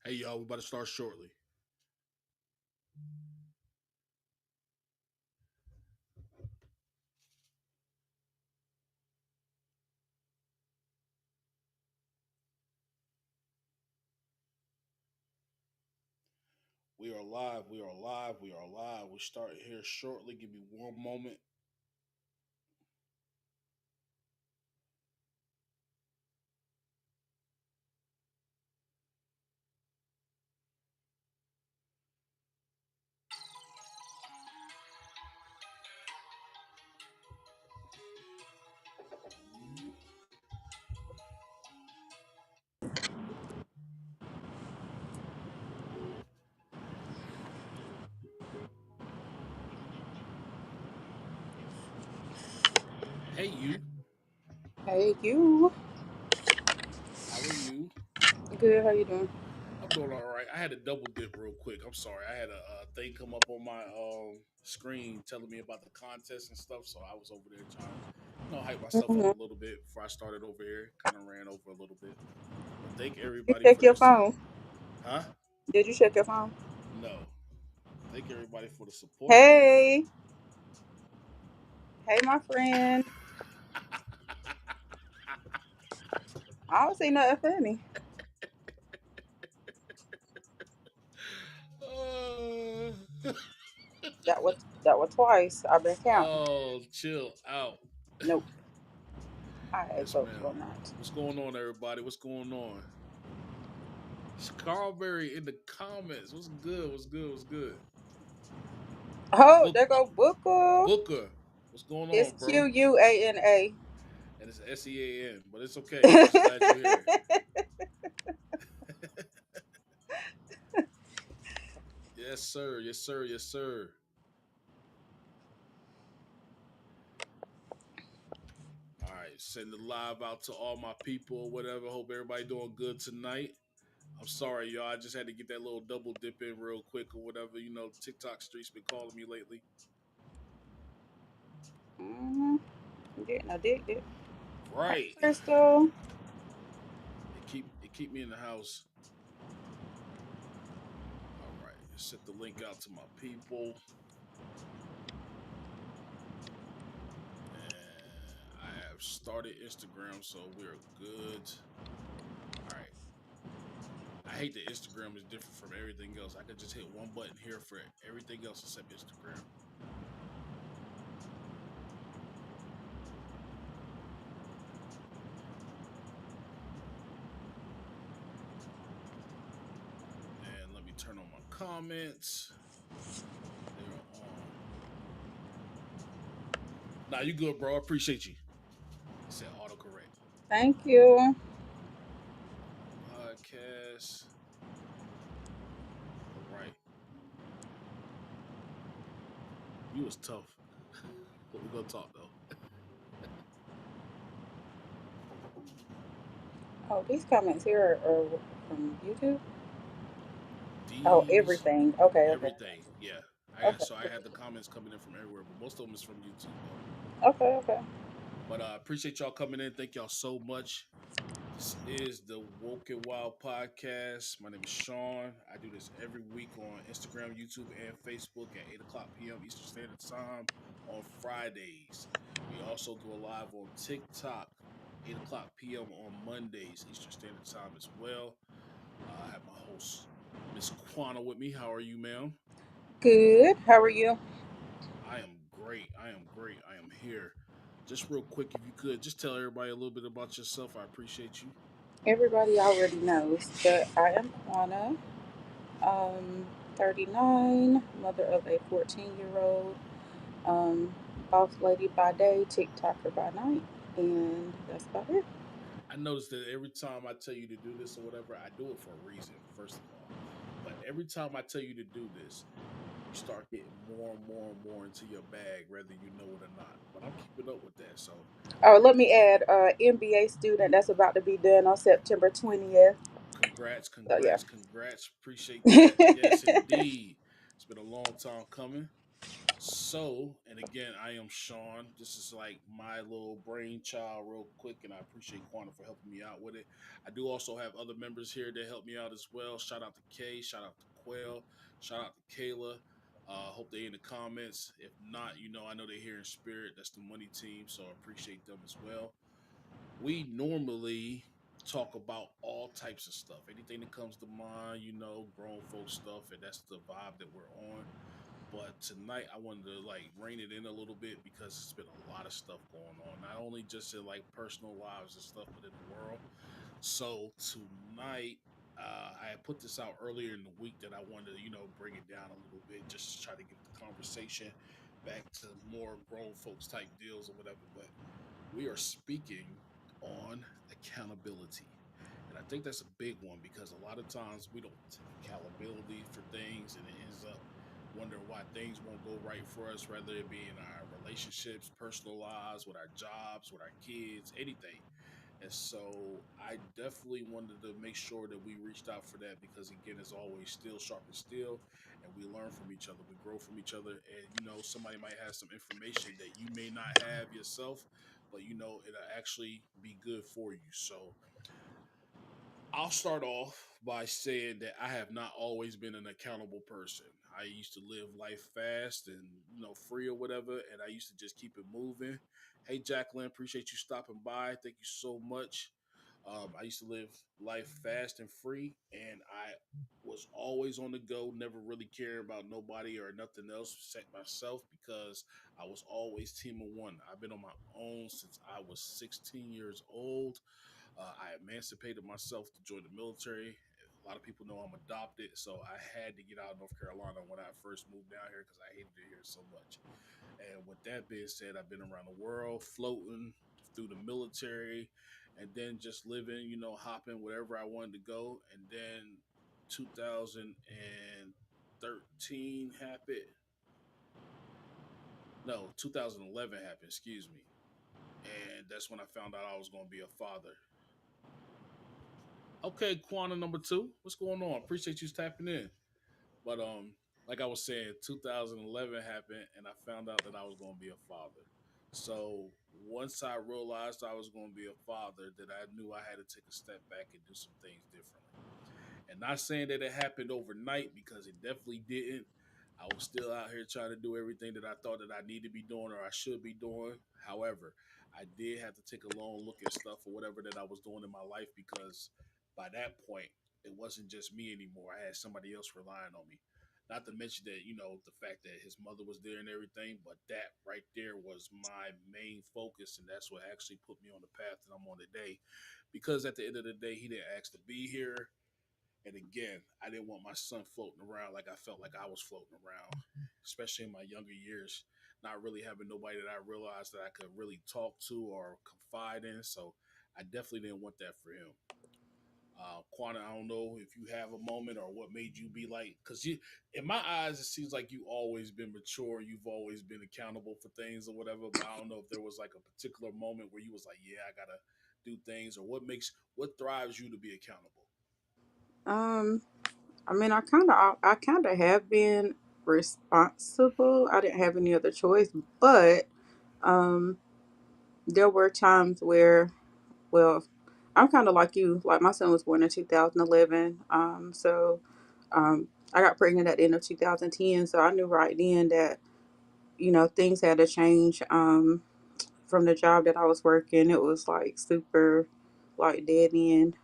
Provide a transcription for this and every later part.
Hey, y'all, we about to start shortly. We are live. We are live. We are live. We start here shortly. Give me one moment. Hey, you. Hey, you. How are you? Good. How you doing? I'm doing all right. I had to double dip real quick. I'm sorry. I had a thing come up on my screen telling me about the contest and stuff. So I was over there trying to, hype myself up Hmm. a little bit before I started over here. Kind of ran over a little bit. But thank You everybody check for your this. phone? Huh? Did you check your phone? No. Thank everybody for the support, though. Hey. Hey, my friend. I don't see nothing funny. Uh, That was that was twice. I've been counting. oh, chill out. Nope. I Yes, vote ma'am. for not. What's going on, everybody? What's going on? Strawberry in the comments. What's good? What's good? What's good? Oh, Book there go Booker. Booker. What's going It's on, bro? Quana. And it's SEAN, but it's okay. I'm just glad you're here. Yes, sir. Yes, sir. Yes, sir. All right, send the live out to all my people or whatever. Hope everybody doing good tonight. I'm sorry, y'all. I just had to get that little double dip in real quick or whatever. TikTok streets been calling me lately. Mm-hmm. Getting addicted. Hey, Right. Crystal. It keep me in the house. All right. Set the link out to my people. And I have started Instagram, so we're good. All right. I hate that Instagram is different from everything else. I could just hit one button here for everything else except Instagram. And let me turn on my comments. They're on. Nah, you good, bro. I appreciate you. It said autocorrect. Thank you. Podcast. All right. You was tough. But we're gonna talk though. Oh, these comments here are from YouTube. Oh, These everything. Okay, okay, everything. Yeah. okay, I had the comments coming in from everywhere, but most of them is from YouTube though. okay, okay. But I appreciate y'all coming in. Thank y'all so much. This is the Woke and Wild podcast. My name is Sean. I do this every week on Instagram, YouTube, and Facebook at 8 o'clock p.m. Eastern Standard Time on Fridays. We also do a live on TikTok, 8 o'clock p.m. on Mondays, Eastern Standard Time as well. I have my host, Miss Quana, with me. How are you, ma'am? Good. How are you? I am great. I am great. I am here. Just real quick, if you could, just tell everybody a little bit about yourself. I appreciate you. Everybody already knows that I am Anna, 39, mother of a 14-year-old, um, boss lady by day, TikToker by night, and that's about it. I noticed that every time I tell you to do this or whatever, I do it for a reason, first of all. But every time I tell you to do this, you start getting more and more and more into your bag, whether you know it or not. But I'm keeping up with that. So, Oh, let me again, add, MBA student that's about to be done on September 20th. congrats, So, yeah. congrats, congrats. Appreciate that. Yes, indeed. It's been a long time coming. So, and again, I am Sean. This is like my little brainchild, real quick, and I appreciate Quanta for helping me out with it. I do also have other members here that help me out as well. Shout out to Kay, shout out to Quail, shout out to Kayla. Hope they in the comments. If not, I know they're here in spirit. That's the money team, so I appreciate them as well. We normally talk about all types of stuff, anything that comes to mind, grown folk stuff, and that's the vibe that we're on. But tonight I wanted to like rein it in a little bit because it's been a lot of stuff going on, not only just in like personal lives and stuff, but in the world. So tonight, I had put this out earlier in the week that I wanted to, bring it down a little bit just to try to get the conversation back to more grown folks type deals or whatever. But we are speaking on accountability. And I think that's a big one because a lot of times we don't take accountability for things and it ends up wondering why things won't go right for us, whether it be in our relationships, personal lives, with our jobs, with our kids, anything. And so I definitely wanted to make sure that we reached out for that because again, as always, steel sharpens steel, and we learn from each other, we grow from each other, and somebody might have some information that you may not have yourself, but it'll actually be good for you. So I'll start off by saying that I have not always been an accountable person. I used to live life fast and free or whatever, and I used to just keep it moving. Hey, Jacqueline, appreciate you stopping by. Thank you so much. I used to live life fast and free, and I was always on the go, never really caring about nobody or nothing else except myself because I was always team of one. I've been on my own since I was 16 years old. I emancipated myself to join the military. A lot of people know I'm adopted, so I had to get out of North Carolina when I first moved down here because I hated it here so much. And with that being said, I've been around the world, floating through the military, and then just living, hopping wherever I wanted to go. And then 2013 happened. No, 2011 happened, excuse me. And that's when I found out I was going to be a father. Okay, Quanta number two. What's going on? Appreciate you tapping in. But like I was saying, 2011 happened, and I found out that I was going to be a father. So once I realized I was going to be a father, that I knew I had to take a step back and do some things differently. And not saying that it happened overnight because it definitely didn't. I was still out here trying to do everything that I thought that I need to be doing or I should be doing. However, I did have to take a long look at stuff or whatever that I was doing in my life because by that point, it wasn't just me anymore. I had somebody else relying on me. Not to mention that, the fact that his mother was there and everything, but that right there was my main focus. And that's what actually put me on the path that I'm on today. Because at the end of the day, he didn't ask to be here. And again, I didn't want my son floating around like I felt like I was floating around, especially in my younger years, not really having nobody that I realized that I could really talk to or confide in. So I definitely didn't want that for him. Quanta, I don't know if you have a moment or what made you be like, because in my eyes, it seems like you always been mature, you've always been accountable for things or whatever. But I don't know if there was like a particular moment where you was like, yeah, I gotta do things, or what drives you to be accountable. Um, I mean, I kind of have been responsible. I didn't have any other choice, but um, there were times where, well, I'm kind of like you. Like my son was born in 2011, I got pregnant at the end of 2010, so I knew right then that things had to change. From the job that I was working, it was like super, like dead end,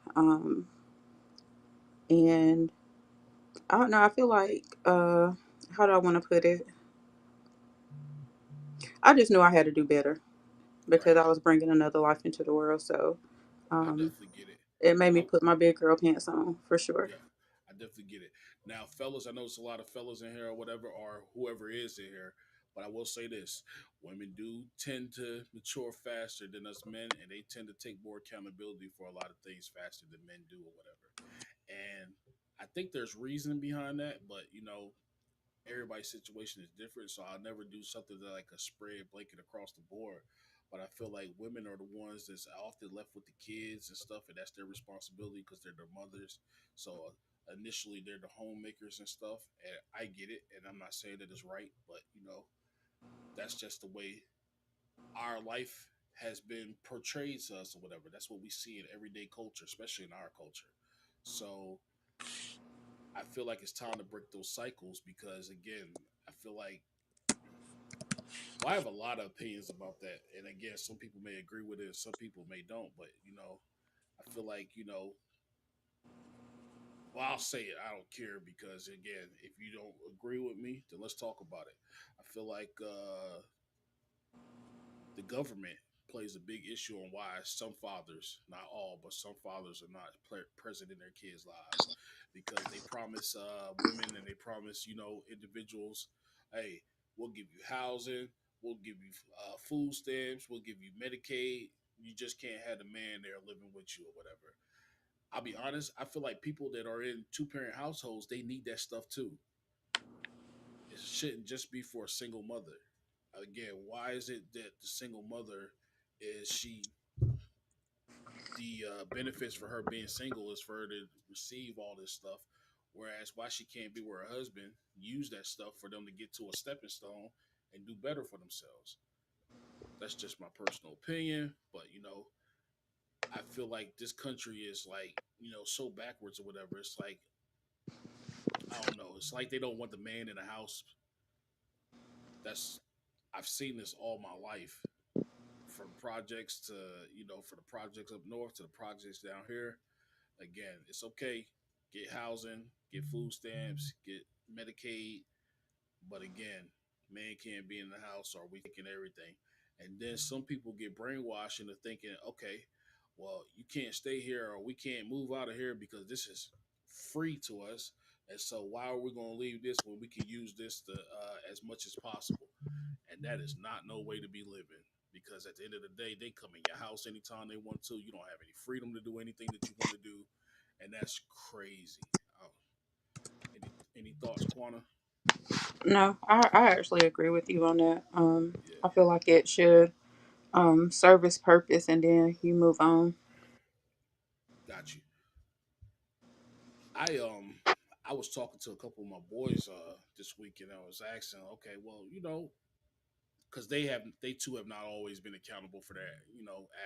and I don't know. I feel like, how do I want to put it? I just knew I had to do better. because Right. I was bringing another life into the world. So I um, definitely get it. it made me I put my big girl pants on for sure. Yeah, I definitely get it. Now, fellas, I know it's a lot of fellas in here or whatever, or whoever is in here, but I will say this: women do tend to mature faster than us men, and they tend to take more accountability for a lot of things faster than men do, or whatever. And I think there's reason behind that, but everybody's situation is different, so I'll never do something that like a spread blanket across the board. But I feel like women are the ones that's often left with the kids and stuff, and that's their responsibility because they're their mothers. So initially, they're the homemakers and stuff, and I get it, and I'm not saying that it's right, but that's just the way our life has been portrayed to us or whatever. That's what we see in everyday culture, especially in our culture. So I feel like it's time to break those cycles because again, I feel like well, I have a lot of opinions about that, and again, some people may agree with it, some people may don't. But I feel like well, I'll say it. I don't care because again, if you don't agree with me, then let's talk about it. I feel like the government plays a big issue on why some fathers, not all, but some fathers are not present in their kids' lives because they promise women and they promise individuals, hey, we'll give you housing, we'll give you food stamps, we'll give you Medicaid. You just can't have the man there living with you or whatever. I'll be honest. I feel like people that are in two-parent households, they need that stuff too. It shouldn't just be for a single mother. Again, why is it that the single mother is she the benefits for her being single is for her to receive all this stuff, whereas why she can't be with her husband, use that stuff for them to get to a stepping stone and do better for themselves. That's just my personal opinion, but I feel like this country is like so backwards or whatever. It's like I don't know. It's like they don't want the man in the house. That's I've seen this all my life from projects to for the projects up north to the projects down here. Again, it's okay. Get housing, get food stamps, get Medicaid, but again, man can't be in the house or we taking everything. And then some people get brainwashed into thinking, okay, well, you can't stay here or we can't move out of here because this is free to us. And so why are we going to leave this when we can use this to as much as possible? And that is not no way to be living because at the end of the day, they come in your house anytime they want to. You don't have any freedom to do anything that you want to do, and that's crazy. Oh, any thoughts, Quana? No, I actually agree with you on that. I Yeah, feel like it should serve its purpose and then you move on. got you. I um I was talking to a couple of my boys this week, and I was asking, okay, well, because they too have not always been accountable for their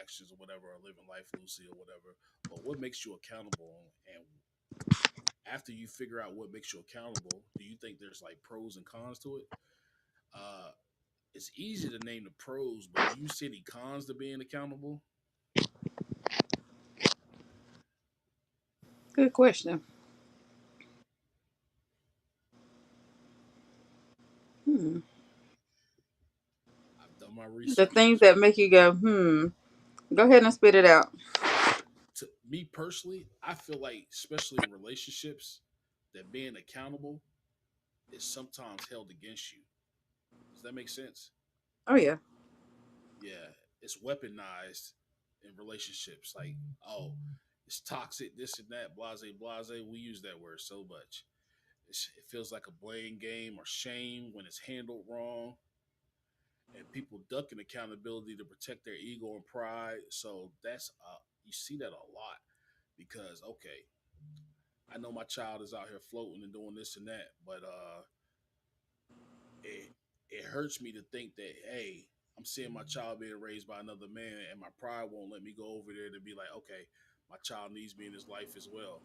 actions or whatever, or living life loosely or whatever. But what makes you accountable? And after you figure out what makes you accountable, do you think there's like pros and cons to it? Uh, it's easy to name the pros, but do you see any cons to being accountable? Good question. Hmm. I've done my The research. things that make you go, hmm. Go ahead and spit it out. To me personally, I feel like, especially in relationships, that being accountable is sometimes held against you. Does that make sense? Oh yeah. Yeah, it's weaponized in relationships. Like, oh, it's toxic, this and that, blase, blase. We use that word so much. It feels like a blame game or shame when it's handled wrong, and people ducking accountability to protect their ego and pride. So you see that a lot because okay, I know my child is out here floating and doing this and that, but it it hurts me to think that hey, I'm seeing my child being raised by another man, and my pride won't let me go over there to be like, okay, my child needs me in his life as well.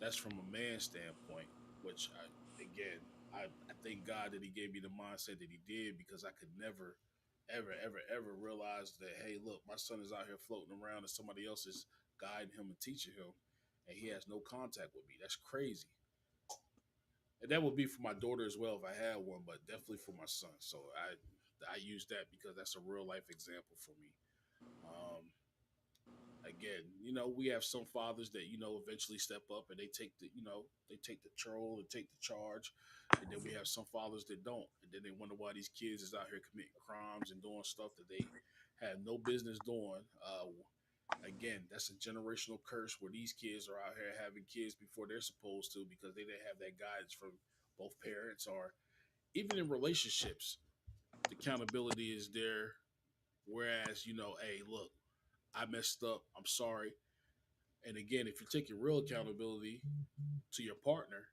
That's from a man's standpoint, which I thank God that He gave me the mindset that He did because I could never, ever realize that hey, look, my son is out here floating around and somebody else is guiding him and teaching him, and he has no contact with me. That's crazy. And that would be for my daughter as well if I had one, but definitely for my son. So I use that because that's a real life example for me. Um, Again, we have some fathers that eventually step up and they take they take the troll and take the charge, and then we have some fathers that don't, and then they wonder why these kids is out here committing crimes and doing stuff that they have no business doing. Again, that's a generational curse where these kids are out here having kids before they're supposed to because they didn't have that guidance from both parents, or even in relationships, the accountability is there. Whereas, hey, look, I messed up. I'm sorry. And again, if you're taking real accountability to your partner,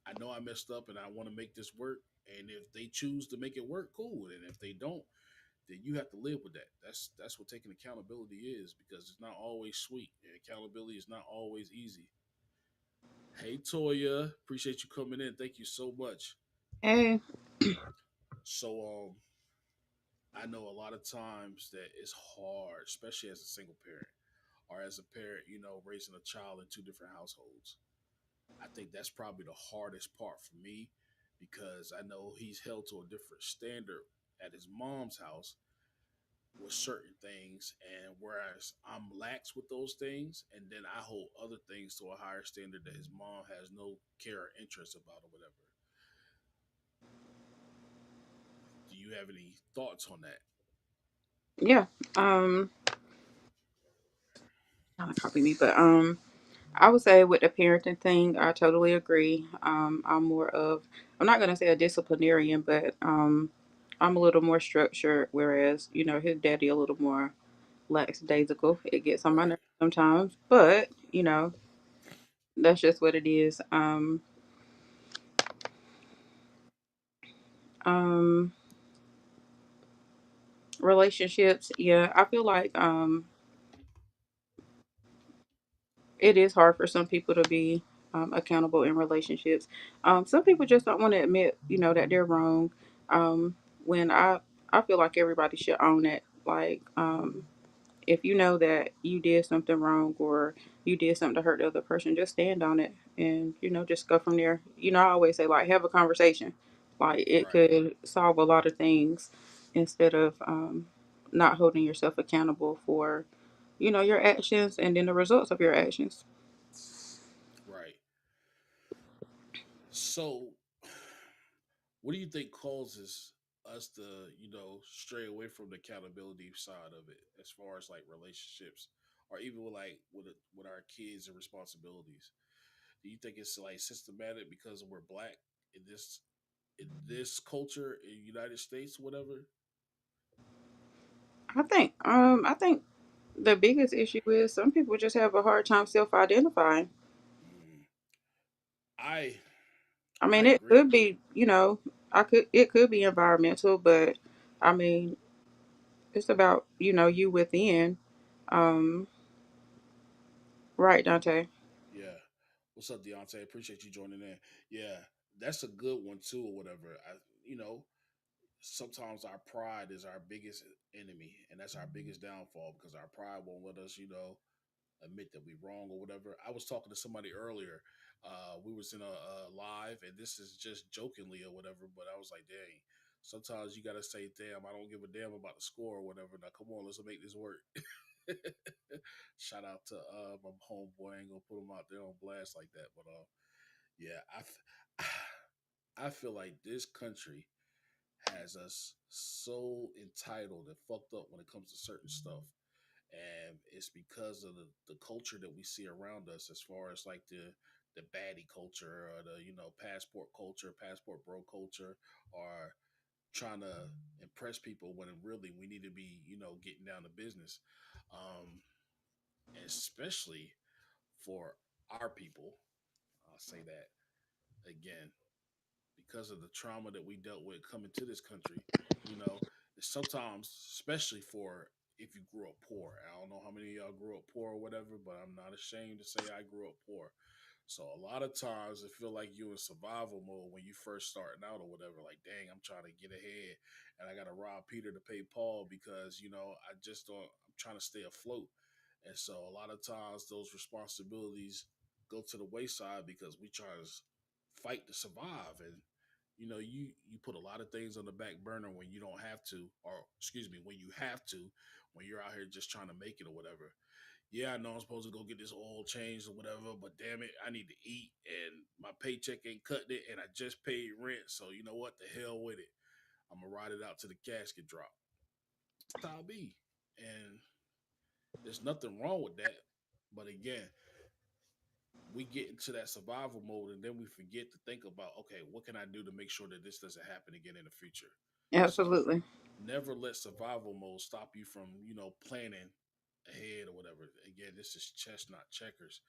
I know I messed up and I want to make this work. And if they choose to make it work, cool. And if they don't, then you have to live with that. That's what taking accountability is, because it's not always sweet. And accountability is not always easy. Hey Toya, appreciate you coming in. Thank you so much. Hey, So I know a lot of times that it's hard, especially as a single parent or as a parent, raising a child in two different households. I think that's probably the hardest part for me, because I know he's held to a different standard at his mom's house with certain things, and whereas I'm lax with those things, and then I hold other things to a higher standard that his mom has no care or interest about or whatever. Do you have any thoughts on that? yeah. Not copy me, but I would say with the parenting thing, I totally agree. I'm more of, I'm not gonna say a disciplinarian, but I'm a little more structured, whereas his daddy a little more lackadaisical. It gets on my Right, nerves sometimes, but that's just what it is. Um, Relationships, yeah, I feel like it is hard for some people to be accountable in relationships. Some people just don't want to admit, that they're wrong. When I feel like everybody should own it. Like, if you know that you did something wrong or you did something to hurt the other person, just stand on it and just go from there. I always say, like, have a conversation. Like, it right, could solve a lot of things instead of not holding yourself accountable for your actions and then the results of your actions. right. So, what do you think causes us to, stray away from the accountability side of it, as far as like relationships, or even with with our kids and responsibilities? Do you think it's like systematic because we're black in this culture in the United States, whatever? I think the biggest issue is some people just have a hard time self-identifying. Mm, I I I mean, it agree. could be, it could be environmental, but I mean, it's about, you within. Um, right, Dante? Yeah. What's up, Deontay? Appreciate you joining in. Yeah, that's a good one too, or whatever. You know, Sometimes our pride is our biggest enemy, and that's our biggest downfall, because our pride won't let us, admit that we're wrong or whatever. I was talking to somebody earlier. We was in a live, and this is just jokingly or whatever, but I was like, dang. Sometimes you gotta say, "Damn, I don't give a damn about the score or whatever." Now, come on, let's make this work. Shout out to my homeboy. I ain't gonna put him out there on blast like that, but yeah, I feel like this country has us so entitled and fucked up when it comes to certain stuff. And it's because of the culture that we see around us, as far as like the baddie culture, or the passport culture, passport bro culture, or trying to impress people when really we need to be getting down to business. Um, Especially for our people, I'll say that again, because of the trauma that we dealt with coming to this country. You know, Sometimes, especially for if you grew up poor. I don't know how many of y'all grew up poor or whatever, but I'm not ashamed to say I grew up poor. So a lot of times it feel like you in survival mode when you first starting out or whatever. Like, dang, I'm trying to get ahead, and I got to rob Peter to pay Paul, because I just don't. I'm trying to stay afloat, and so a lot of times those responsibilities go to the wayside because we try to fight to survive, and you put a lot of things on the back burner when you don't have to, or excuse me, when you have to, when you're out here just trying to make it or whatever. Yeah, I know I'm supposed to go get this oil changed or whatever, but damn it, I need to eat and my paycheck ain't cutting it and I just paid rent. So you know what? The hell with it. I'm gonna ride it out to the casket drop. That's how I be. And there's nothing wrong with that. But again, we get into that survival mode and then we forget to think about, okay, what can I do to make sure that this doesn't happen again in the future? So Absolutely. never let survival mode stop you from, planning ahead or whatever. Again, this is chess, not checkers.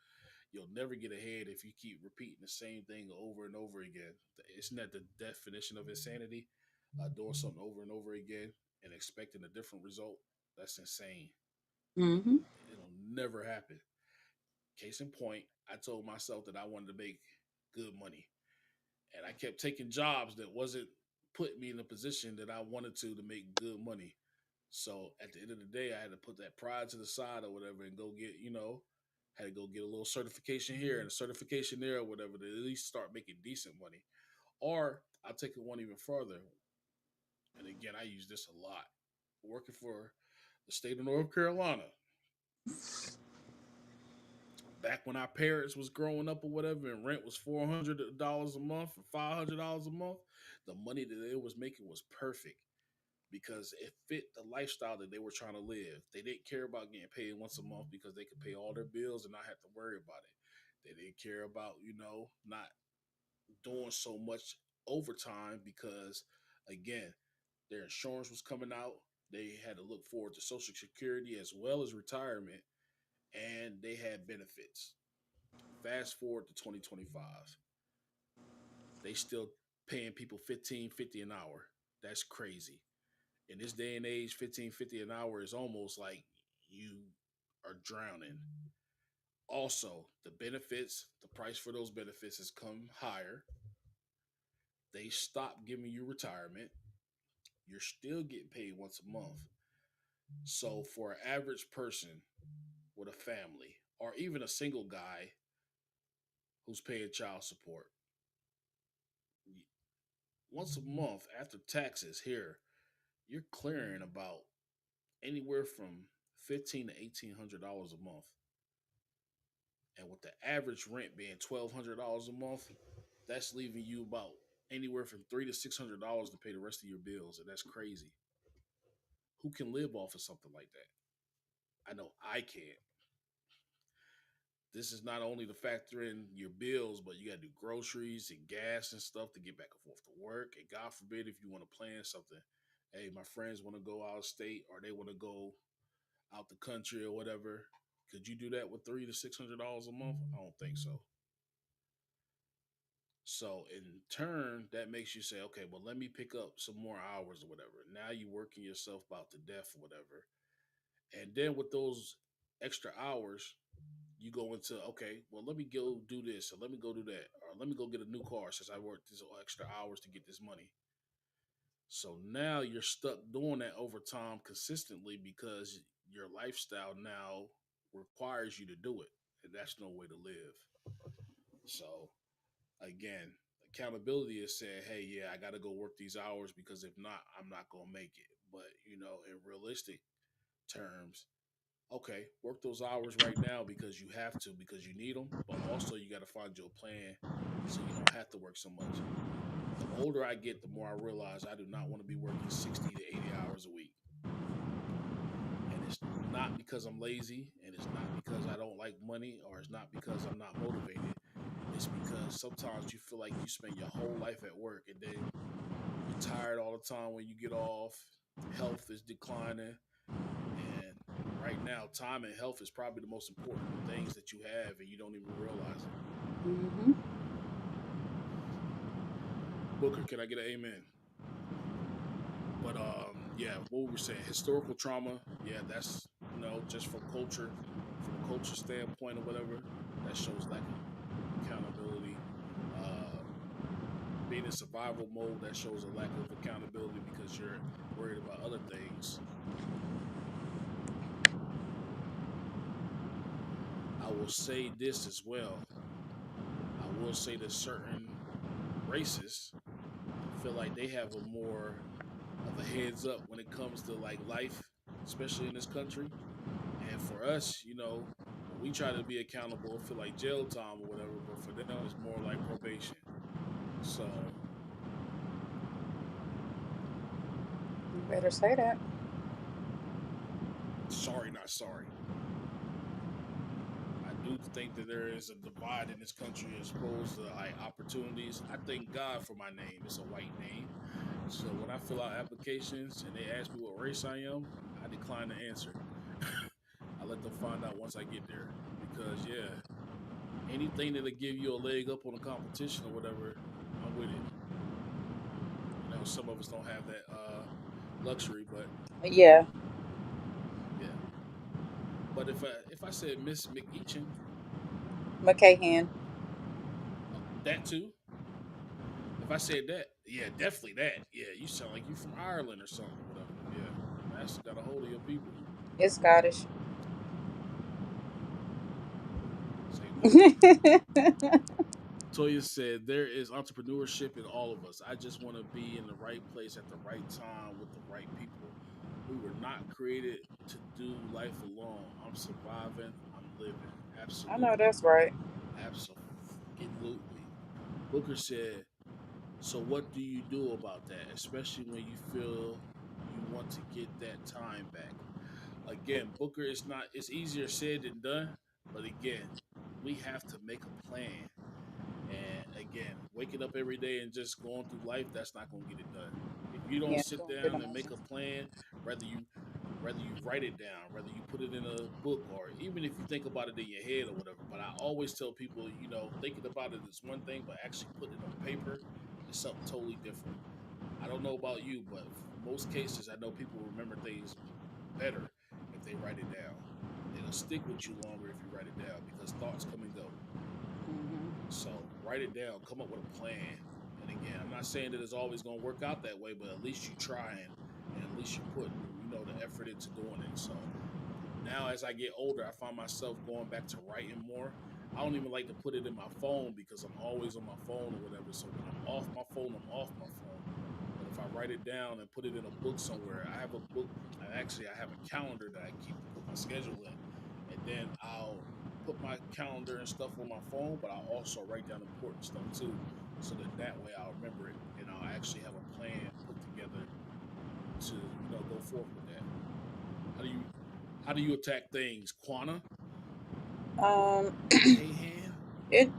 You'll never get ahead if you keep repeating the same thing over and over again. Isn't that the definition of insanity? Doing something over and over again and expecting a different result? That's insane. Hmm. It'll never happen. Case in point, I told myself that I wanted to make good money, and I kept taking jobs that wasn't putting me in a position that I wanted to make good money. So at the end of the day, I had to put that pride to the side or whatever and go get, had to go get a little certification here and a certification there or whatever to at least start making decent money. Or I'll take it one even further. And again, I use this a lot. Working for the state of North Carolina, back when our parents was growing up or whatever, and rent was $400 a month or $500 a month, the money that they was making was perfect because it fit the lifestyle that they were trying to live. They didn't care about getting paid once a month because they could pay all their bills and not have to worry about it. They didn't care about, not doing so much overtime because, again, their insurance was coming out. They had to look forward to Social Security as well as retirement, and they had benefits. Fast forward to 2025, they still paying people 15.50 an hour. That's crazy. In this day and age, 15.50 an hour is almost like you are drowning. Also, the benefits, the price for those benefits has come higher. They stopped giving you retirement. You're still getting paid once a month. So for an average person with a family, or even a single guy who's paying child support, once a month after taxes here, you're clearing about anywhere from $1,500 to $1,800 a month. And with the average rent being $1,200 a month, that's leaving you about anywhere from $300 to $600 to pay the rest of your bills, and that's crazy. Who can live off of something like that? I know I can't. This is not only to factor in your bills, but you got to do groceries and gas and stuff to get back and forth to work. And God forbid if you want to plan something. Hey, my friends want to go out of state or they want to go out the country or whatever. Could you do that with $300 to $600 a month? I don't think so. So in turn, that makes you say, okay, well, let me pick up some more hours or whatever. Now you're working yourself about to death or whatever. And then with those extra hours, you go into, okay, well, let me go do this or let me go do that. Or let me go get a new car since I worked these extra hours to get this money. So now you're stuck doing that overtime consistently because your lifestyle now requires you to do it. And that's no way to live. So again, accountability is saying, hey, yeah, I got to go work these hours because if not, I'm not going to make it. But, in realistic terms, okay, work those hours right now because you have to, because you need them. But also, you got to find your plan so you don't have to work so much. The older I get, the more I realize I do not want to be working 60 to 80 hours a week. And it's not because I'm lazy and it's not because I don't like money or it's not because I'm not motivated. It's because sometimes you feel like you spend your whole life at work and then you're tired all the time when you get off. Health is declining. And right now, time and health is probably the most important things that you have and you don't even realize it. Hmm. Booker, can I get an amen? But yeah, what we were saying, historical trauma, yeah, that's just from culture, from a culture standpoint or whatever, that shows lack of accountability. Uh, Being in survival mode, that shows a lack of accountability because you're worried about other things. I will say this as well. I will say that certain races feel like they have a more of a heads up when it comes to like life, especially in this country. And for us, when we try to be accountable, it feel like jail time or whatever, but for them it's more like probation. So You better say that. sorry, not sorry. I do think that there is a divide in this country as opposed to like opportunities. I thank God for my name. It's a white name. So when I fill out applications and they ask me what race I am, I decline to answer. I let them find out once I get there. Because yeah, anything that'll give you a leg up on a competition or whatever, I'm with it. Some of us don't have that luxury, but Yeah, yeah. But if I said Miss McEachin, McCahan. that too. If I said that, yeah, definitely that. Yeah, you sound like you from Ireland or something or whatever. Yeah, Master got a hold of your people. It's Scottish. Same difference. Toya said there is entrepreneurship in all of us. I just want to be in the right place at the right time with the right people. We were not created to do life alone. I'm surviving. I'm living. I know Absolutely. that's right. Absolutely. Booker said, so what do you do about that, especially when you feel you want to get that time back? Again, Booker is not it's easier said than done, but again, we have to make a plan. And again, waking up every day and just going through life, that's not going to get it done. If you don't Yeah, sit going through the down and make a motions. plan, whether you whether you write it down, whether you put it in a book, or even if you think about it in your head or whatever. But I always tell people, thinking about it is one thing, but actually putting it on paper is something totally different. I don't know about you, but most cases, I know people remember things better if they write it down. It'll stick with you longer if you write it down because thoughts come and go. Hmm. So write it down, come up with a plan. And again, I'm not saying that it's always going to work out that way, but at least you trying and at least you're putting, the effort into doing it. So now as I get older, I find myself going back to writing more. I don't even like to put it in my phone because I'm always on my phone or whatever. So when I'm off my phone, I'm off my phone. But if I write it down and put it in a book somewhere, I have a book. I have a calendar that I keep to put my schedule in, and then I'll put my calendar and stuff on my phone. But I'll also write down important stuff too, so that way I'll remember it and I'll actually have a plan put together to go forth with that. How do you how do you attack things, Quana? Um, McCahan? it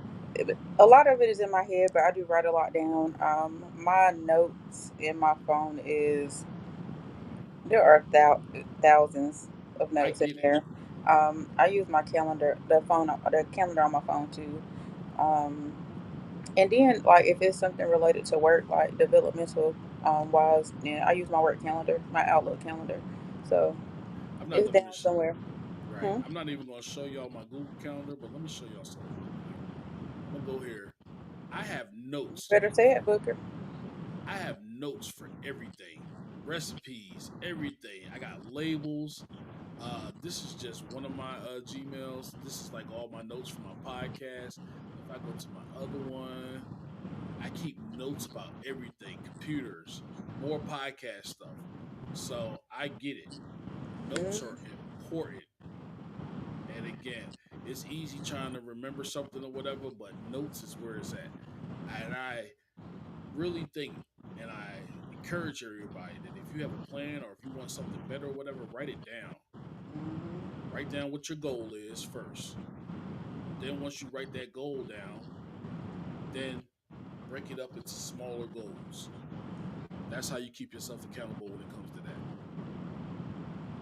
a lot of it is in my head, but I do write a lot down. My notes in my phone is there are thousands of I notes in get it. there. I use my calendar, the calendar on my phone too. Um, and then like if it's something related to work, like developmental wise, then I use my work calendar, my Outlook calendar. So I'm not it's gonna even down somewhere. right. Hmm? I'm not even gonna show y'all my Google calendar, but let me show y'all something real quick. I'm gonna go here. I have notes. Better say it, Booker. I have notes for everything. Recipes, everything. I got labels. This is just one of my Gmails. This is like all my notes for my podcast. If I go to my other one, I keep notes about everything, computers, more podcast stuff. So I get it. Notes are Mm-hmm. important. And again, it's easy trying to remember something or whatever, but notes is where it's at. And I really think and I encourage everybody that if you have a plan or if you want something better or whatever, write it down. Write down what your goal is first. Then once you write that goal down, then break it up into smaller goals. That's how you keep yourself accountable when it comes to that.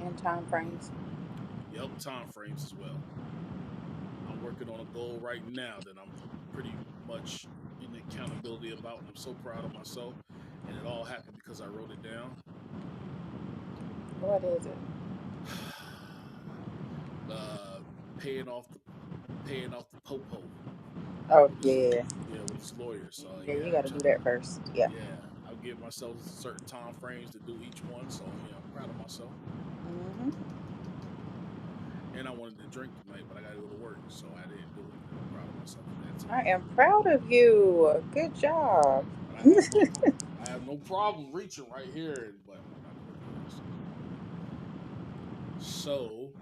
And time frames. Yep, time frames as well. I'm working on a goal right now that I'm pretty much in accountability about, and I'm so proud of myself. And it all happened because I wrote it down. What is it? uh, paying off the paying off the popo Oh with his yeah, with his lawyer. So yeah. yeah, You got to do that first. Yeah. I'll give myself certain time frames to do each one. So yeah, I'm proud of myself. Hmm. And I wanted to drink tonight, but I got to go to work, so I didn't do it. I'm proud of myself for that too. I am proud of you. Good job. But I I have no problem reaching right here, but I'm not gonna do that. So,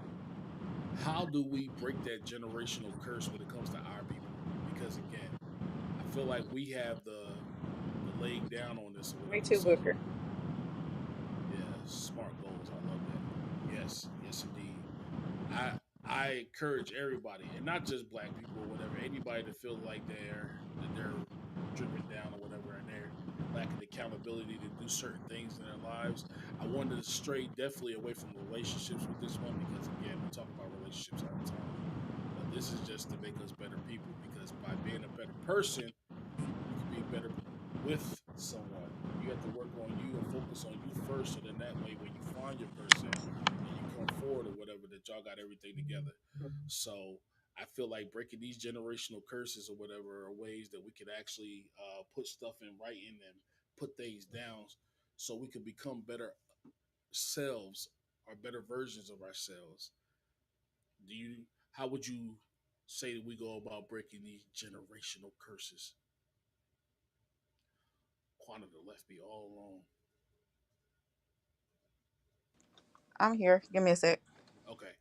how do we break that generational curse when it comes to our people? Because again, I feel like we have the laying down on this or Me whatever. too, So Booker. yeah, smart goals. I love that. Yes, yes indeed. I I encourage everybody, and not just black people or whatever, anybody to feel like they're driven down or whatever, and they're lacking the accountability to do certain things in their lives. I wanted to stray definitely away from relationships with this one because again, we talk about relationships all the time, but this is just to make us better people. Because by being a better person, you can be better with someone. You have to work on you and focus on you first, so then that way, when you find your person and you come forward or whatever, that y'all got everything together. So I feel like breaking these generational curses or whatever are ways that we could actually put stuff in writing and put things down, so we can become better selves or better versions of ourselves. Do you? How would you say that we go about breaking these generational curses? Quantum left me all alone. I'm here. Give me a sec. Okay,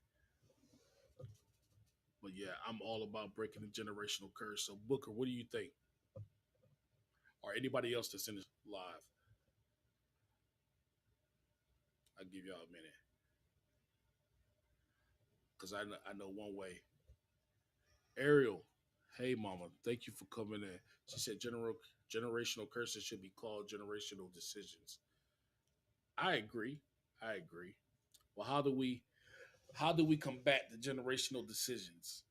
but yeah, I'm all about breaking the generational curse. So Booker, what do you think, or anybody else that's in this live? I'll give y'all a minute because I know one way. Ariel, hey mama, thank you for coming in. She said generational curses should be called generational decisions. I agree. I agree. Well, how do we combat the generational decisions?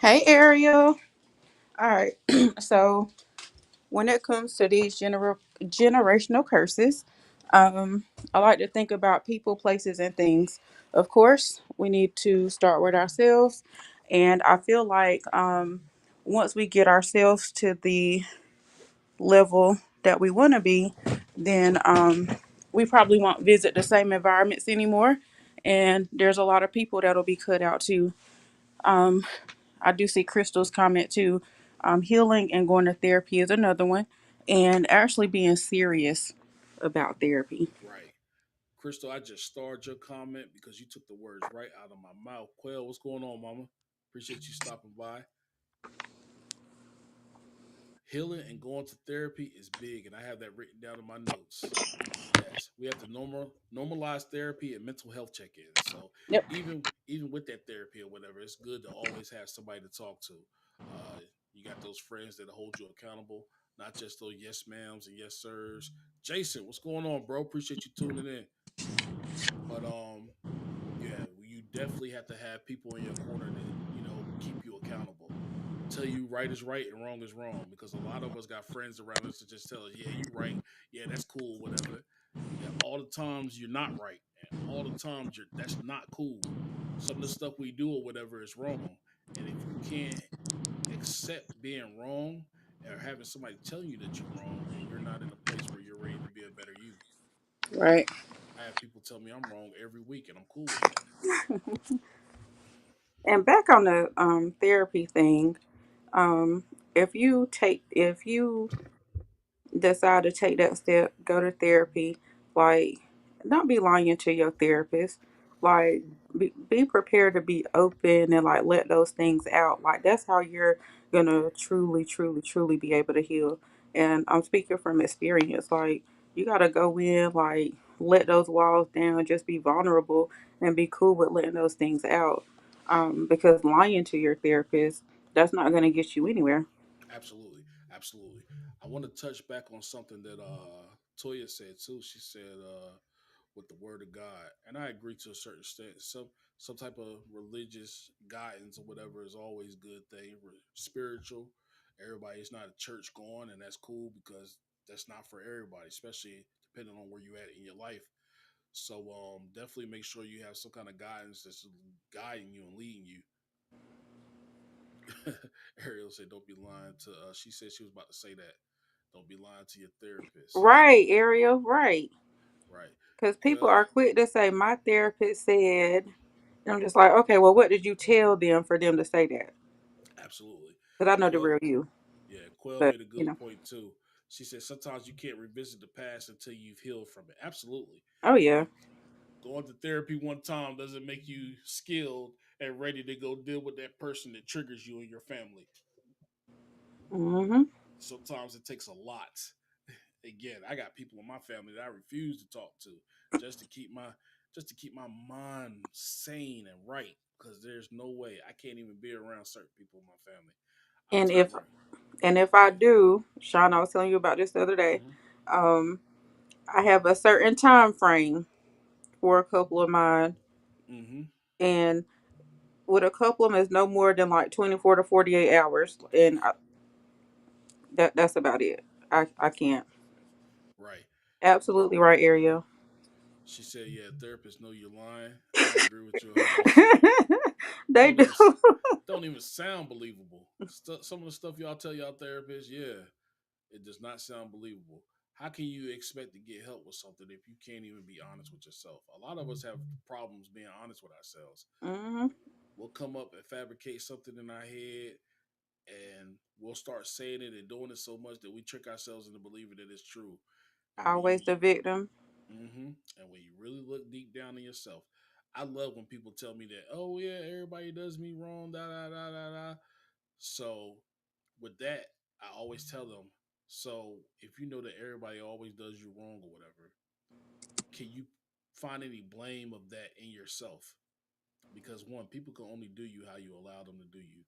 Hey, Ariel. All right. So when it comes to these generational curses, I like to think about people, places, and things. Of course, we need to start with ourselves, and I feel like once we get ourselves to the level that we want to be, then we probably won't visit the same environments anymore. And there's a lot of people that'll be cut out too. Um, I do see Crystal's comment too. Healing and going to therapy is another one, and actually being serious about therapy. Right. Crystal, I just starred your comment because you took the words right out of my mouth. Quail, what's going on, mama? Appreciate you stopping by. Healing and going to therapy is big, and I have that written down in my notes. Yes, we have to normalize therapy and mental health check-ins. So Yep. even with that therapy or whatever, it's good to always have somebody to talk to. You got those friends that hold you accountable, not just those yes ma'ams and yes sirs. Jason, what's going on, bro? Appreciate you tuning in. But yeah, you definitely have to have people in your corner that keep you accountable, tell you right is right and wrong is wrong. Because a lot of us got friends around us that just tell us, "Yeah, you right. Yeah, that's cool. Whatever." Yeah, all the times you're not right, and all the times that's not cool. Some of the stuff we do or whatever is wrong, and if you can't accept being wrong or having somebody tell you that you're wrong, then you're not in a place where you're ready to be a better you. Right. I have people tell me I'm wrong every week, and I'm cool with that. And back on the therapy thing, um, if you decide to take that step, go to therapy, like, don't be lying to your therapist. Like, be prepared to be open and like let those things out. Like, that's how you're gonna truly, truly, truly be able to heal. And I'm speaking from experience. Like, you gotta go in, like, let those walls down, just be vulnerable and be cool with letting those things out. Because lying to your therapist, that's not gonna get you anywhere. Absolutely, absolutely. I want to touch back on something that Toya said too. She said with the word of God, and I agree to a certain extent. Some type of religious guidance or whatever is always a good thing. Spiritual, everybody's not a church going, and that's cool because that's not for everybody, especially depending on where you at in your life. So definitely make sure you have some kind of guidance that's guiding you and leading you. Ariel said, "Don't be lying to." She said she was about to say that. Don't be lying to your therapist. Right, Ariel, right. Right. Because people Quail. are quick to say, my therapist said, and I'm just like, okay, well, what did you tell them for them to say that? Absolutely. But I know the Quell, real you. yeah, Quell But made a you good know, point too. She said sometimes you can't revisit the past until you've healed from it. Absolutely. oh yeah. Going to therapy one time doesn't make you skilled and ready to go deal with that person that triggers you and your family. Mhm. Sometimes it takes a lot. Again, I got people in my family that I refuse to talk to just to keep my just to keep my mind sane and right. Because there's no way I can't even be around certain people in my family. I'll And tell you if right. and if Go I ahead. do, Sean, I was telling you about this the other day. Mm-hmm. Um, I have a certain time frame for a couple of mine, Mm-hmm. and with a couple of them, it's no more than like 24 to 48 hours, and that's about it. I can't. Right. Absolutely right, Ariel. She said, "Yeah, therapists know you're lying." I agree with you 100%. They Don't do. even don't even sound believable. Some of the stuff y'all tell y'all therapists, yeah, it does not sound believable. How can you expect to get help with something if you can't even be honest with yourself? A lot of us have problems being honest with ourselves. Hmm. We'll come up and fabricate something in our head, and we'll start saying it and doing it so much that we trick ourselves into believing that it's true. And when Always the victim. and when you really look deep down in yourself, I love when people tell me that, oh yeah, everybody does me wrong, da da da da da. So with that, I always tell them, so if you know that everybody always does you wrong or whatever, can you find any blame of that in yourself? Because one, people can only do you how you allow them to do you.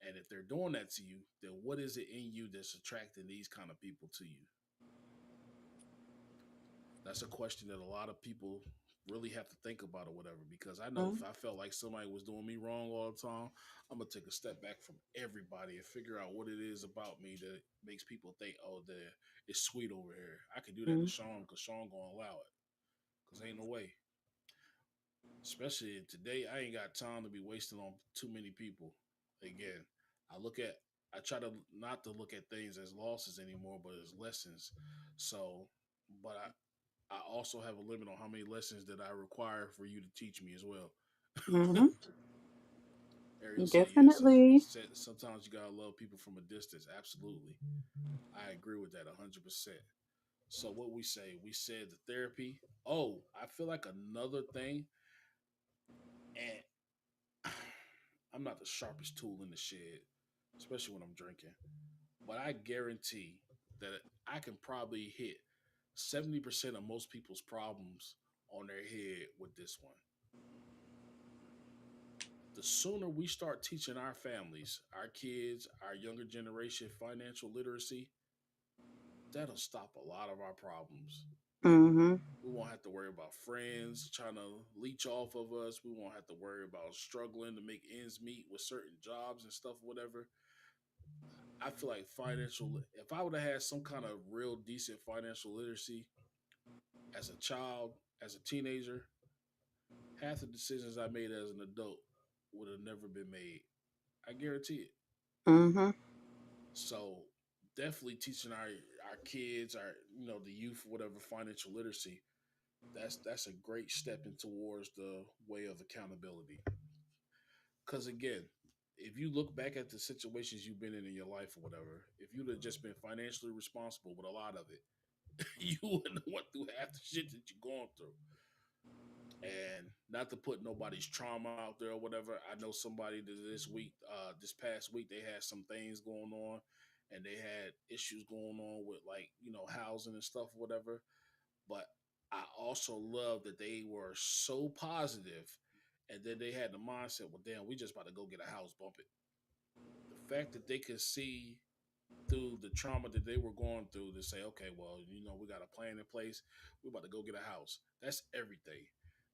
And if they're doing that to you, then what is it in you that's attracting these kind of people to you? That's a question that a lot of people really have to think about or whatever. Because I know if Hmm. I felt like somebody was doing me wrong all the time, I'm gonna take a step back from everybody and figure out what it is about me that makes people think, oh, it's sweet over here. I can do that to Hmm. Sean because Sean gonna allow it. Cause ain't no way. Especially today, I ain't got time to be wasting on too many people. Again, I look at I try to not to look at things as losses anymore, but as lessons. So, but I also have a limit on how many lessons that I require for you to teach me as well. Hmm. Ariel said, yes, Definitely. said sometimes you gotta love people from a distance. Absolutely. I agree with that 100%. So what we say, we said the therapy. Oh, I feel like another thing, and I'm not the sharpest tool in the shed, especially when I'm drinking, but I guarantee that I can probably hit 70% of most people's problems on their head with this one. The sooner we start teaching our families, our kids, our younger generation financial literacy, that'll stop a lot of our problems. Hmm. We won't have to worry about friends trying to leech off of us. We won't have to worry about struggling to make ends meet with certain jobs and stuff, whatever. I feel like if I would have had some kind of real decent financial literacy as a child, as a teenager, half the decisions I made as an adult would have never been made. I guarantee it. Hmm. So definitely teaching our kids, our the youth, whatever financial literacy. That's a great step in towards the way of accountability. Because again, if you look back at the situations you've been in your life or whatever, if you'd have just been financially responsible with a lot of it, you wouldn't have went through half the shit that you're going through. And not to put nobody's trauma out there or whatever. I know somebody that this past week, they had some things going on, and they had issues going on with like housing and stuff, or whatever. But I also love that they were so positive, and then they had the mindset, well, damn, we just about to go get a house, bump it. The fact that they could see through the trauma that they were going through to say, okay, well, we got a plan in place. We're about to go get a house. That's everything.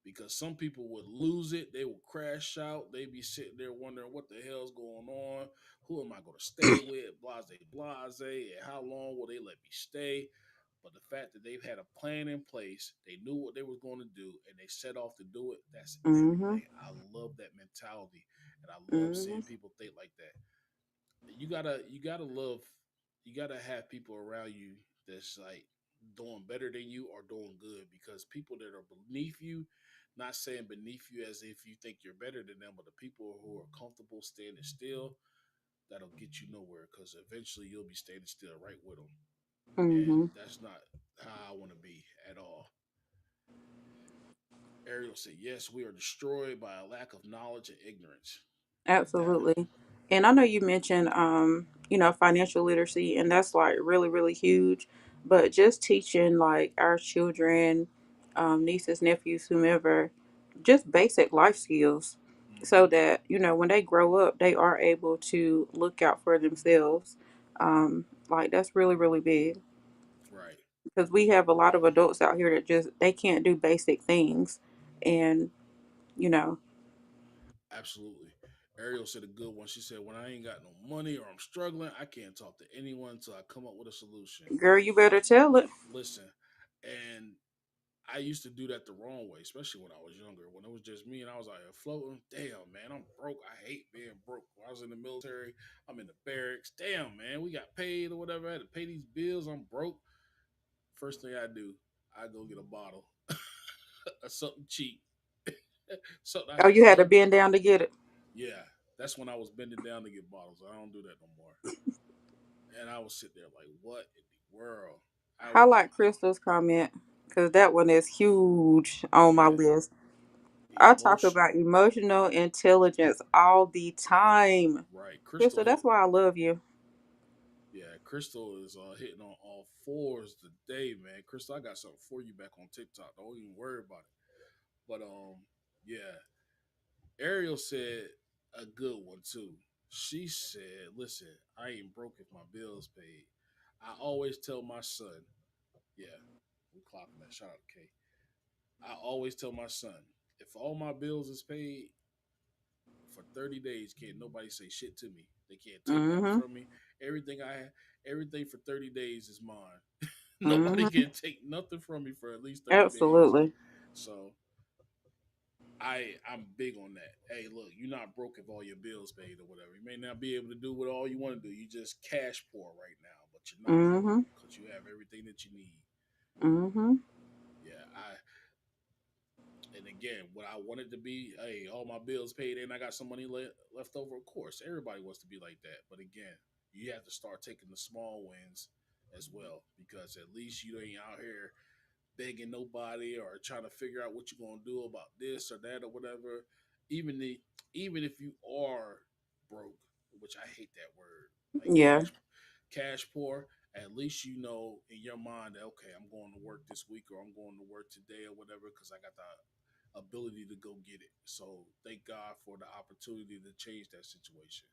Because some people would lose it, they would crash out, they'd be sitting there wondering what the hell's going on, who am I going to stay with, blase, and how long will they let me stay? But the fact that they've had a plan in place, they knew what they were going to do, and they set off to do it, that's Hmm. everything. I love that mentality, and I love Hmm. seeing people think like that. You gotta love, you gotta have people around you that's like doing better than you or doing good, because people that are beneath you, not saying beneath you as if you think you're better than them, but the people who are comfortable standing still, that'll get you nowhere because eventually you'll be standing still right with them. And Mm-hmm. that's not how I want to be at all. Ariel said, yes, we are destroyed by a lack of knowledge and ignorance. That, Absolutely. And I know you mentioned, financial literacy, and that's like really, really huge. But just teaching like our children, nieces, nephews, whomever, just basic life skills so hmm that, when they grow up, they are able to look out for themselves. Like that's really, really big right. because we have a lot of adults out here that just they can't do basic things. And, you know, Absolutely. Ariel said a good one. She said, when I ain't got no money or I'm struggling, I can't talk to anyone until I come up with a solution. girl, you better tell it. Listen, and I used to do that the wrong way, especially when I was younger. When it was just me and I was out here floating, damn, man, I'm broke. I hate being broke. When I was in the military, I'm in the barracks. Damn, man, we got paid or whatever. I had to pay these bills. I'm broke. First thing I do, I go get a bottle of something cheap. something I, Oh, you had to some, bend down to get it. yeah, that's when I was bending down to get bottles. I don't do that no more. And I was sitting there like, what in the world? I I would get, like Crystal's comment because that one is huge on my yeah, list. I talk about emotional. emotional intelligence all the time. Right. Crystal Crystal, hit. that's why I love you. Yeah, Crystal is hitting on all fours today, man. Crystal, I got something for you back on TikTok. Don't even worry about it. But yeah, Ariel said a good one too. She said, "Listen, I ain't broke if my bills paid. I always tell my son, yeah, we clocking that. Shout out to K. I always tell my son, if all my bills is paid for 30 days, can't nobody say shit to me. They can't take nothing Mm-hmm. from me. Everything I have, everything for 30 days is mine. Nobody Mm-hmm. can take nothing from me for at least 30 days. Absolutely. So I'm big on that. Hey, look, you're not broke if all your bills paid or whatever. You may not be able to do what all you want to do. You just cash poor right now, but you're not broke Mm-hmm. because you have everything that you need. Mm-hmm. Yeah, I and again, what I wanted to be, hey, all my bills paid and I got some money left over. Of course, everybody wants to be like that, but again, you have to start taking the small wins as well because at least you ain't out here begging nobody or trying to figure out what you're gonna do about this or that or whatever. Even the even if you are broke, which I hate that word, like Yeah. cash poor, at least you know in your mind that okay, I'm going to work this week or I'm going to work today or whatever because I got the ability to go get it. So thank God for the opportunity to change that situation.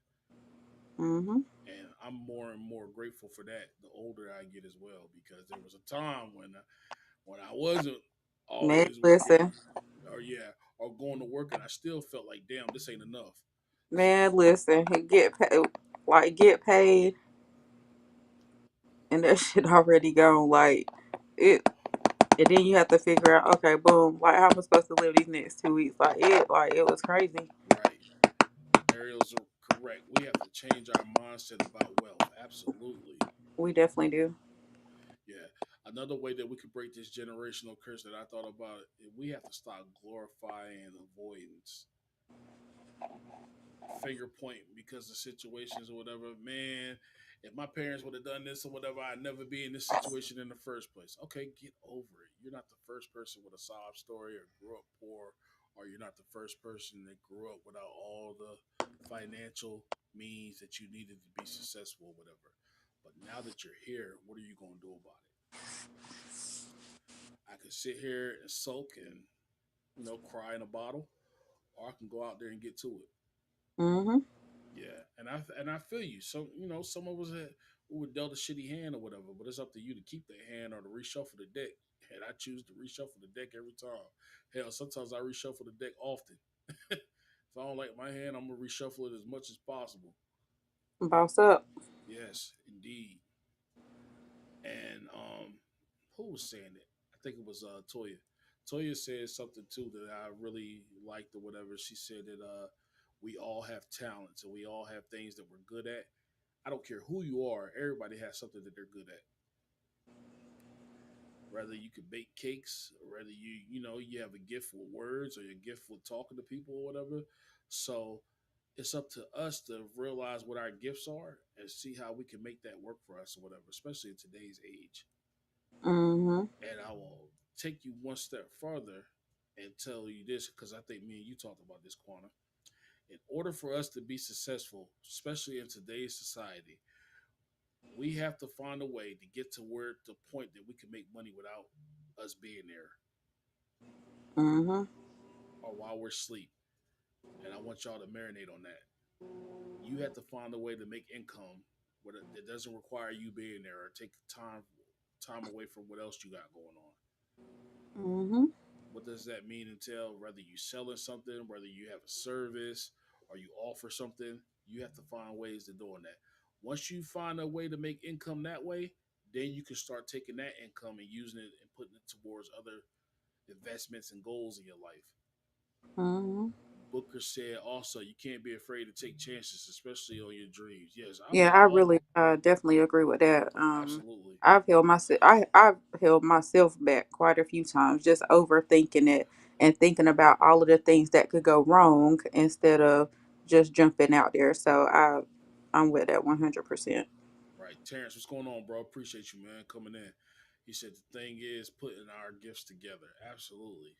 Mm-hmm. And I'm more and more grateful for that the older I get as well because there was a time when I wasn't Man, always working listen. or yeah, or going to work and I still felt like damn, this ain't enough. So Man, listen. Get paid, like get paid, and that shit already gone. Like it, and then you have to figure out, okay, boom, like how am I supposed to live these next 2 weeks? Like it was crazy. right. Ariel's correct. We have to change our mindset about wealth. Absolutely. We definitely do. Yeah. Another way that we could break this generational curse that I thought about, we have to stop glorifying avoidance. Finger point because of situations or whatever. Man, if my parents would have done this or whatever, I'd never be in this situation in the first place. Okay, get over it. You're not the first person with a sob story or grew up poor, or you're not the first person that grew up without all the financial means that you needed to be successful or whatever. But now that you're here, what are you going to do about it? I could sit here and sulk and cry in a bottle, or I can go out there and get to it. Mm-hmm. Yeah, and I feel you. So some of us were dealt a shitty hand or whatever, but it's up to you to keep that hand or to reshuffle the deck. And I choose to reshuffle the deck every time. Hell, sometimes I reshuffle the deck often. If I don't like my hand, I'm gonna reshuffle it as much as possible. Boss up. Yes, indeed. And who was saying it? I think it was Toya. Toya said something too that I really liked or whatever. She said that we all have talents and we all have things that we're good at. I don't care who you are, everybody has something that they're good at. Whether you could bake cakes, or whether you have a gift with words or your gift with talking to people or whatever. So It's up to us to realize what our gifts are and see how we can make that work for us or whatever, especially in today's age. Mhm. And I will take you one step further and tell you this because I think me and you talked about this, Quanah. In order for us to be successful, especially in today's society, we have to find a way to get to where the point that we can make money without us being there Mhm. or while we're asleep. And I want y'all to marinate on that. You have to find a way to make income that doesn't require you being there or take time away from what else you got going on. Mhm. What does that mean until whether you selling something, whether you have a service or you offer something, you have to find ways to doing that. Once you find a way to make income that way, then you can start taking that income and using it and putting it towards other investments and goals in your life. Mhm. Booker said also you can't be afraid to take chances, especially on your dreams. Yes, I'm Yeah, I all really definitely agree with that. absolutely I've held myself back quite a few times, just overthinking it and thinking about all of the things that could go wrong instead of just jumping out there. So I'm with that 100%. right. Terrence, what's going on, bro? Appreciate you, man, coming in. He said the thing is putting our gifts together. Absolutely.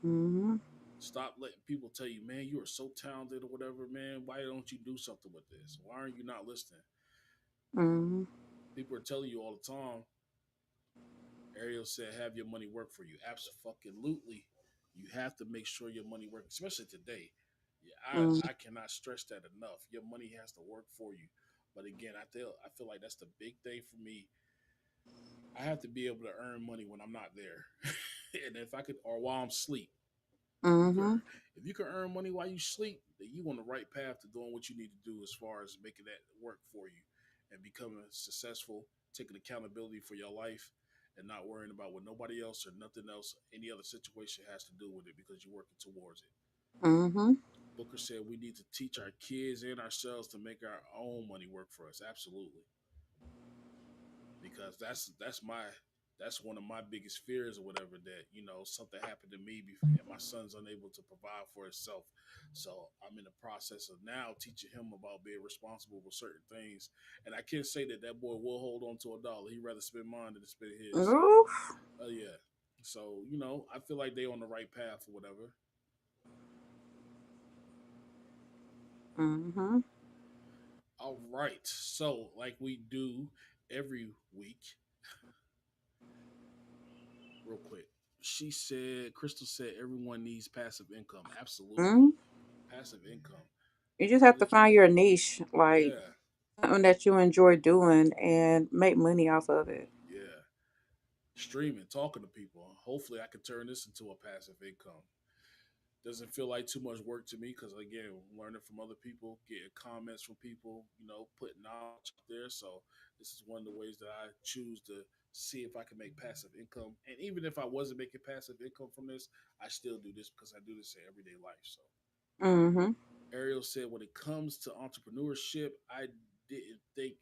Mhm. Stop letting people tell you, man, you are so talented or whatever, man. Why don't you do something with this? Why aren't you not listening? Mhm. People are telling you all the time. Ariel said, have your money work for you. Absolutely. You have to make sure your money works, especially today. Yeah, Mhm. I cannot stress that enough. Your money has to work for you. But again, I feel like that's the big thing for me. I have to be able to earn money when I'm not there. And if I could or while I'm asleep. If you can Mhm. if you can earn money while you sleep, then you on the right path to doing what you need to do as far as making that work for you and becoming successful, taking accountability for your life and not worrying about what nobody else or nothing else, any other situation has to do with it because you're working towards it. Mhm. Booker said we need to teach our kids and ourselves to make our own money work for us. Absolutely. Because that's one of my biggest fears or whatever that something happened to me and my son's unable to provide for himself. So I'm in the process of now teaching him about being responsible with certain things, and I can say that that boy will hold on to a dollar. He'd rather spend mine than to spend his. So Oof. yeah. So I feel like they on the right path or whatever. Mhm. All right. So like we do every week, real quick. Crystal said everyone needs passive income. Absolutely. Mhm. Passive income. You just have Whether to find your niche, like yeah, something that you enjoy doing, and make money off of it. yeah. Streaming, talking to people. Hopefully I can turn this into a passive income. Doesn't feel like too much work to me because again, learning from other people, getting comments from people, putting knowledge out there. So this is one of the ways that I choose to see if I can make passive income. And even if I wasn't making passive income from this, I still do this because I do this in everyday life. So Mhm. Ariel said, when it comes to entrepreneurship, didn't think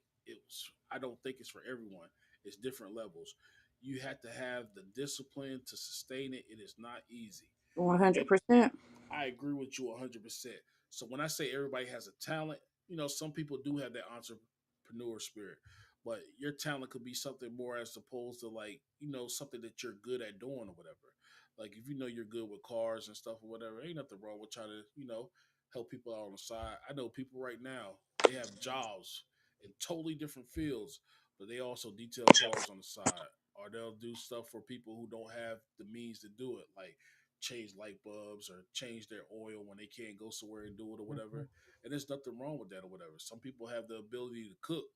I don't think it's for everyone. It's different levels. You have to have the discipline to sustain it. It is not easy. One hundred And percent. I agree with you 100%. So when I say everybody has a talent, some people do have that entrepreneur spirit, but your talent could be something more as opposed to like, something that you're good at doing or whatever. Like if you know you're good with cars and stuff or whatever, ain't nothing wrong with trying to, help people out on the side. I know people right now, they have jobs in totally different fields, but they also detail cars on the side. Or they'll do stuff for people who don't have the means to do it. Like change light bulbs or change their oil when they can't go somewhere and do it or whatever. And there's nothing wrong with that or whatever. Some people have the ability to cook.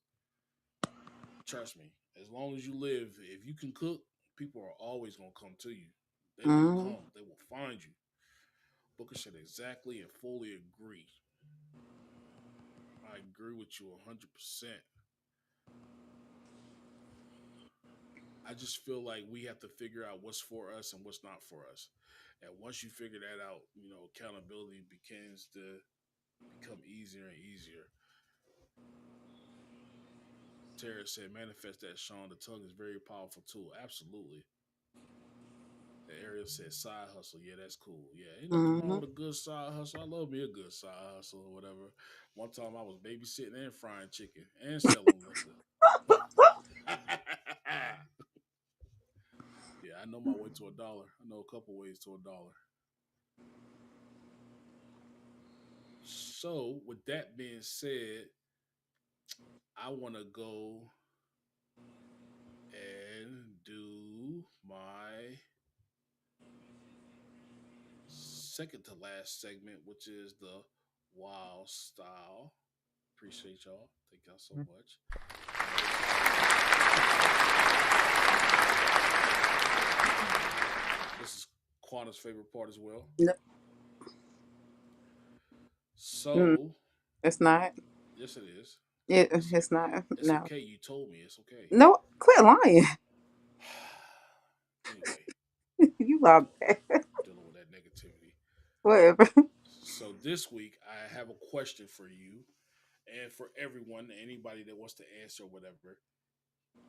Trust me, as long as you live, if you can cook, people are always going to come to you. They will Mhm. come, they will find you. Booker said exactly and fully agree. I agree with you 100%. I just feel like we have to figure out what's for us and what's not for us. And once you figure that out, accountability begins to become easier and easier. Tara said, manifest that, Sean. The tongue is a very powerful tool. Absolutely. The Ariel said side hustle. Yeah, that's cool. Yeah, ain't nothing wrong Hmm. with a good side hustle. I love me a good side hustle or whatever. One time I was babysitting and frying chicken and selling liquor. Yeah, I know my way to a dollar. I know a couple ways to a dollar. So, with that being said, I want to go and do my second to last segment, which is the wild style. Appreciate y'all. Thank y'all so much. And this is this is Quanta's favorite part as well. No, mm, So, it's not. yes, it is. It's It's not. it's No. okay. You told me it's okay. No, quit lying. Anyway, You lie bad. dealing with that negativity. Whatever. So this week I have a question for you and for everyone, anybody that wants to answer whatever.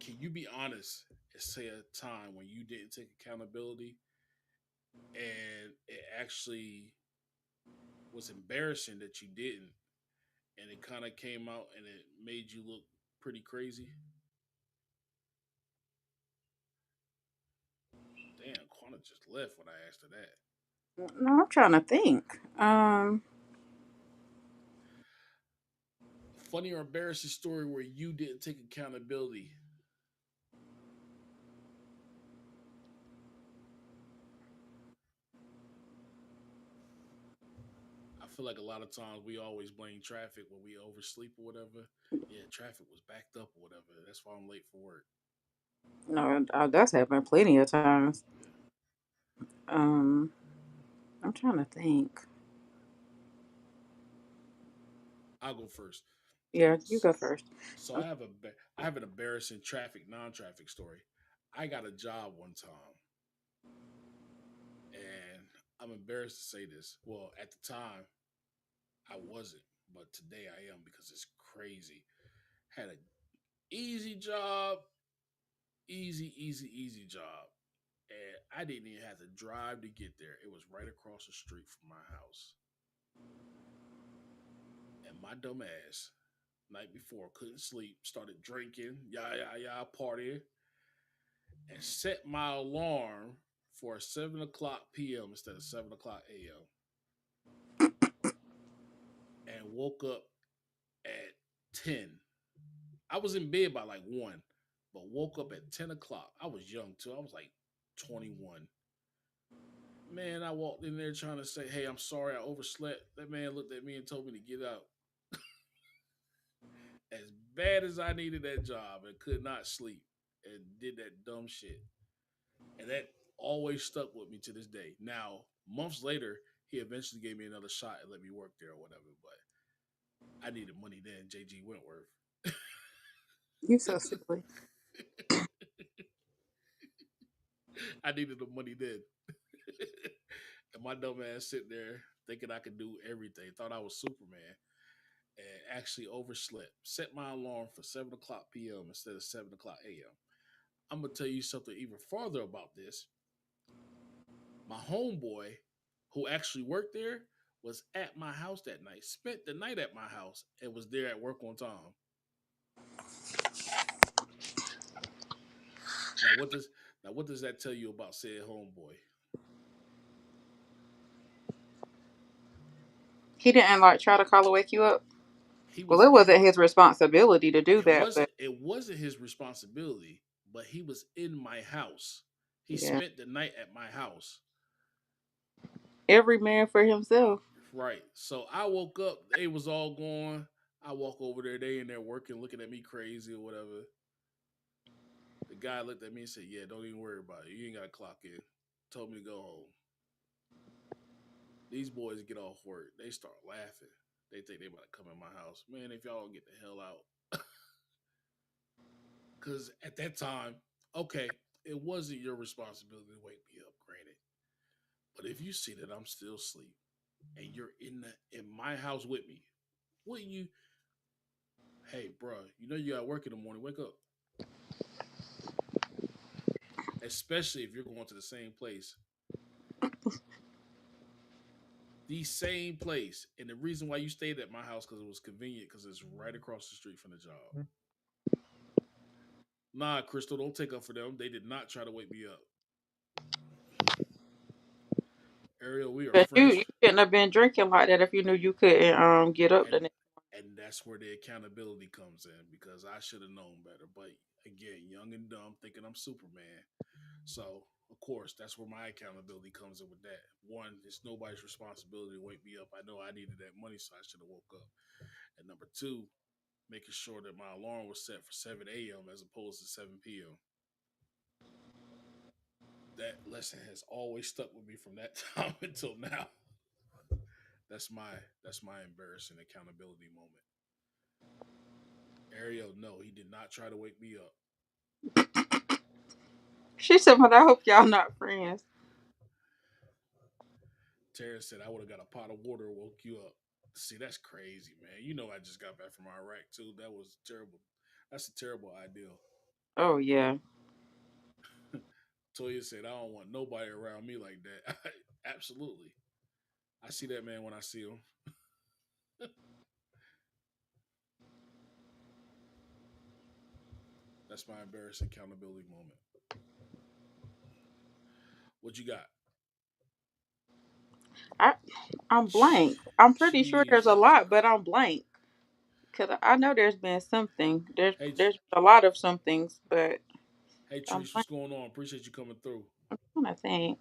Can you be honest and say a time when you didn't take accountability and it actually was embarrassing that you didn't, and it kind of came out and it made you look pretty crazy? Damn, Quana just left when I asked her that. No, I'm trying to think. Funny or embarrassing story where you didn't take accountability. I feel like a lot of times we always blame traffic when we oversleep or whatever. Yeah, traffic was backed up or whatever. That's why I'm late for work. No, that's happened plenty of times. Yeah. Um, I'm trying to think. I'll go first. Yeah, you go first. So I have an embarrassing traffic non-traffic story. I got a job one time, and I'm embarrassed to say this. Well, at the time I wasn't, but today I am because it's crazy. Had an easy job, easy job, and I didn't even have to drive to get there. It was right across the street from my house, and my dumb ass night before couldn't sleep, started drinking, partying, and set my alarm for 7 o'clock p.m. instead of 7 o'clock a.m. and woke up at 10. I was in bed by like 1, but woke up at 10 o'clock. I was young too. I was like 21. Man, I walked in there trying to say, hey, I'm sorry I overslept. That man looked at me and told me to get out. As bad as I needed that job and could not sleep and did that dumb shit. And that always stuck with me to this day. Now, months later, he eventually gave me another shot and let me work there or whatever. But I needed money then, JG Wentworth. You so silly. I needed the money then. And my dumb ass sitting there thinking I could do everything, thought I was Superman, and actually overslept. Set my alarm for 7 o'clock p.m. instead of 7 o'clock a.m. I'm going to tell you something even farther about this. My homeboy, who actually worked there, was at my house that night, spent the night at my house, and was there at work on time. Now, what does that tell you about said homeboy? He didn't like try to call to wake you up. He Well, was it wasn't his responsibility to do that, but it wasn't his responsibility, but he was in my house. He yeah, spent the night at my house. every man for himself. Right. So I woke up, they was all gone. I walk over there, they in there working, looking at me crazy or whatever. The guy looked at me and said, yeah, don't even worry about it. You ain't gotta clock in. Told me to go home. These boys get off work, they start laughing. They think they about to come in my house. Man, if y'all don't get the hell out. Cause at that time, okay, it wasn't your responsibility to wake me up, granted. But if you see that I'm still asleep and you're in my house with me, wouldn't you? Hey, bro, you know you got to work in the morning. Wake up, especially if you're going to the same place. The same place. And the reason why you stayed at my house because it was convenient because it's right across the street from the job. Nah, Crystal, don't take up for them. They did not try to wake me up. Ariel, we are But friends. you shouldn't have been drinking like that if you knew you couldn't get up And the next. and that's where the accountability comes in because I should have known better. But again, young and dumb, thinking I'm Superman. So of course, that's where my accountability comes in with that. One, it's nobody's responsibility to wake me up. I know I needed that money, so I should have woke up. And number two, making sure that my alarm was set for 7 a.m. as opposed to 7 p.m. That lesson has always stuck with me from that time until now. That's my that's my embarrassing accountability moment. Ariel, no, he did not try to wake me up. She said, "But I hope y'all not friends." Tara said I would have got a pot of water and woke you up. See, that's crazy, man. You know I just got back from Iraq too. That was terrible. That's a terrible idea. Oh yeah. Toya said I don't want nobody around me like that. Absolutely. I see that man when I see him. That's my embarrassing accountability moment. What you got? I I'm blank. I'm pretty sure there's a Jesus lot, but Christ. I'm blank. Cause I know there's been something. Hey, There's a lot of some things, but hey, I'm Trees, blank. what's going on? Appreciate you coming through. I'm trying to think.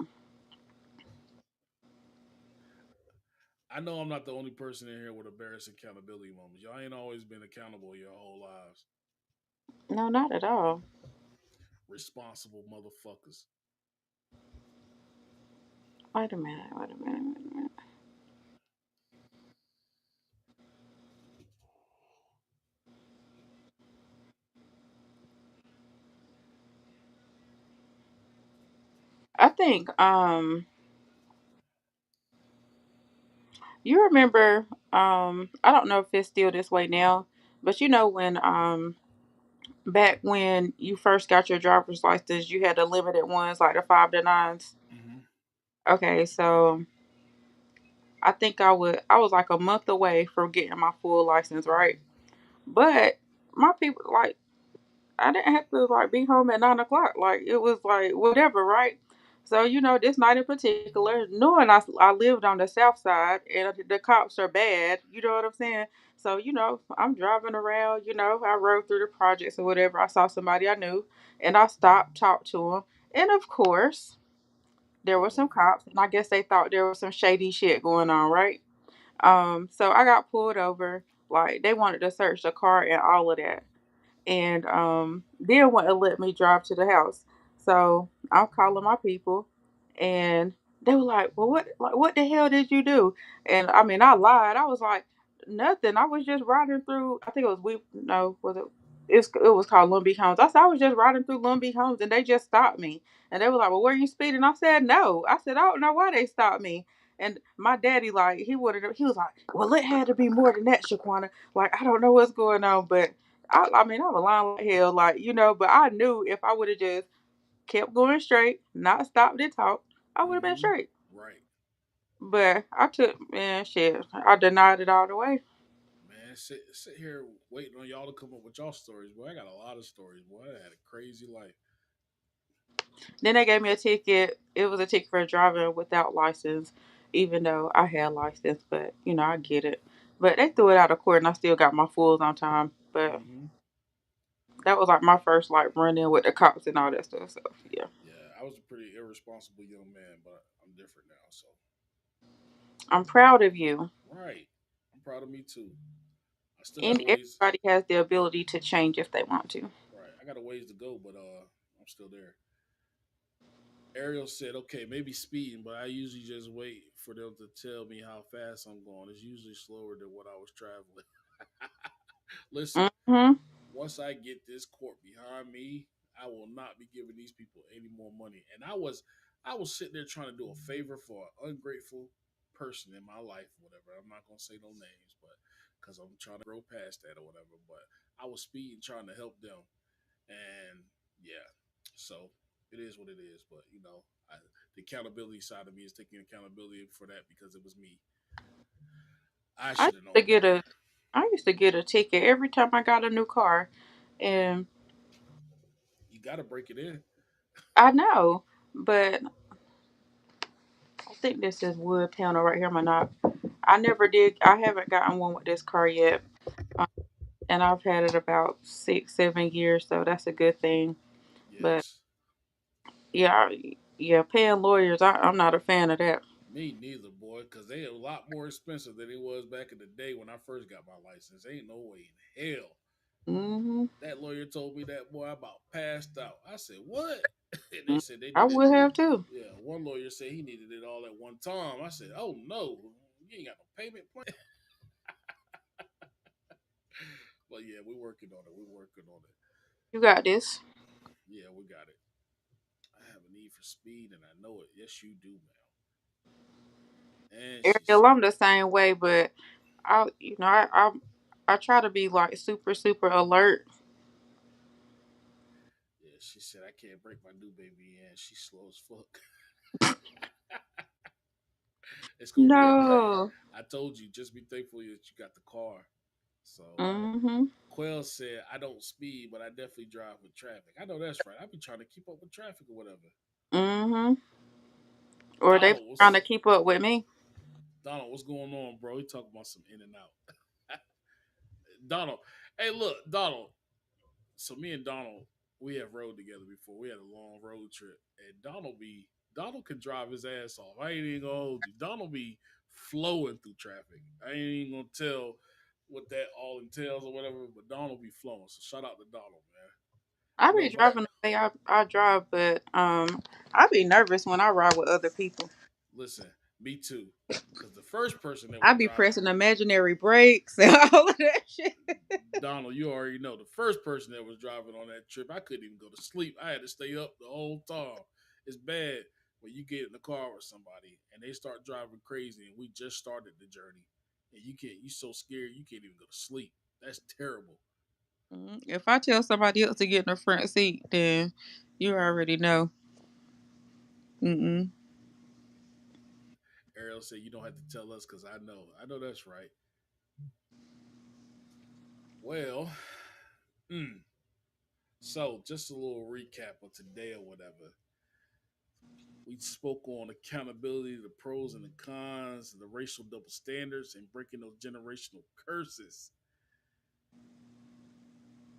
I know I'm not the only person in here with embarrassing accountability moments. Y'all ain't always been accountable your whole lives. No, not at all. Responsible motherfuckers. Wait a minute. Wait a minute. Wait a minute. I think you remember I don't know if it's still this way now, but you know when back when you first got your driver's license, you had the limited ones like the 5 to 9s. Mm-hmm. Okay, so I think I was like a month away from getting my full license, right? But my people like I didn't have to like be home at 9 o'clock. Like it was like whatever, right? So this night in particular, knowing I lived on the south side and the cops are bad, you know what I'm saying? So I'm driving around. I rode through the projects or whatever. I saw somebody I knew, and I stopped, talked to him, and of course there were Uh some cops, and I guess they thought there was some shady shit going on, right? So I got pulled over. Like they wanted to search the car and all of that, and then wouldn't let me drive to the house. So I'm calling my people, and they were like, what the hell did you do?" And I mean, I lied. I was like, "Nothing. I was just riding through. I think it was we no was it." It was called Lumby Homes. I said I was just riding through Lumby Homes and they just stopped me. And they were like, "Well, were you speeding?" I said, "No." I said, "I don't know why they stopped me." And my daddy, like, he was like, "Well, it had to be more than that, Shaquana. Like, I don't know what's going on, but I mean, I was lying like hell, like, but I knew if I would have just kept going straight, not stopped and talked, I would have been mm-hmm. straight. Right. But I took, man, shit, I denied it all the way. Man, sit here waiting on y'all to come up with y'all stories, boy. I got a lot of stories, boy. I had a crazy life. Then they gave me a ticket. It was a ticket for driving without license, even though I had license. But I get it. But they threw it out of court, and I still got my fulls on time. But Mm-hmm. that was like my first like run in with the cops and all that stuff. So yeah, Yeah, I was a pretty irresponsible young man, but I'm different now. So, I'm proud of you. right. I'm proud of me too. I still got And a ways. everybody has the ability to change if they want to. Right. I got a ways to go, but I'm still there. Ariel said, okay, maybe speeding, but I usually just wait for them to tell me how fast I'm going. It's usually slower than what I was traveling. Listen, Mm-hmm. once I get this court behind me, I will not be giving these people any more money. And I was sitting there trying to do a favor for an ungrateful person in my life, whatever. I'm not gonna say no names, but because I'm trying to grow past that or whatever. But I was speeding trying to help them, and yeah, so it is what it is. But the accountability side of me is taking accountability for that because it was me. I I should have used to known get better. a I used to get a ticket every time I got a new car, and You got to break it in. I know, but I think this is wood panel right here, my knob. I never did. I haven't gotten one with this car yet, um, and I've had it about 6, 7 years, so that's a good thing. But Yes. yeah, yeah, paying lawyers, I'm not a fan of that. Me neither, boy, because they a lot more expensive than it was back in the day when I first got my license. Ain't no way in hell. Hmm. That lawyer told me that, boy, I about passed out. I said, what? And they said they I needed, would have too. yeah, one lawyer said he needed it all at one time. I said, oh, no, you ain't got no payment plan. But yeah, we're working on it. We're working on it. You got this, Yeah, we got it. I have a need for speed, and I know it. Yes, you do, ma'am. And she Ariel. said, I'm the same way, but I try to be like super super alert. yeah, she said, I can't break my new baby in. She's slow as fuck. It's gonna be okay. No. I told you, just be thankful that you got the car. So Mm-hmm. Quell said, I don't speed, but I definitely drive with traffic. I know that's right. I be trying to keep up with traffic or whatever. Mm-hmm. Or they be Donald, trying to what's keep up with me. Donald, what's going on, bro? He talking about some in and out. Donald, hey, look, Donald. So me and Donald, we have rode together before. We had a long road trip, and Donald can drive his ass off. I ain't even gonna hold you. Donald be flowing through traffic. I ain't even gonna tell what that all entails or whatever, but Donald be flowing. So shout out to Donald, man. I I know be if I driving the way I drive, but I be nervous when I ride with other people. listen, me too, because the first person that I was be driving, pressing imaginary brakes and all of that shit. Donald, you already know the first person that was driving on that trip, I couldn't even go to sleep. I had to stay up the whole time. It's bad when you get in the car with somebody and they start driving crazy and we just started the journey and you so scared you can't even go to sleep. That's terrible. If I tell somebody else to get in the front seat, then you already know. Mm-mm. Ariel said you don't have to tell us because I know. I know that's right. Well, mm, so just a little recap of today or whatever. We spoke on accountability, the pros and the cons, the racial double standards, and breaking those generational curses.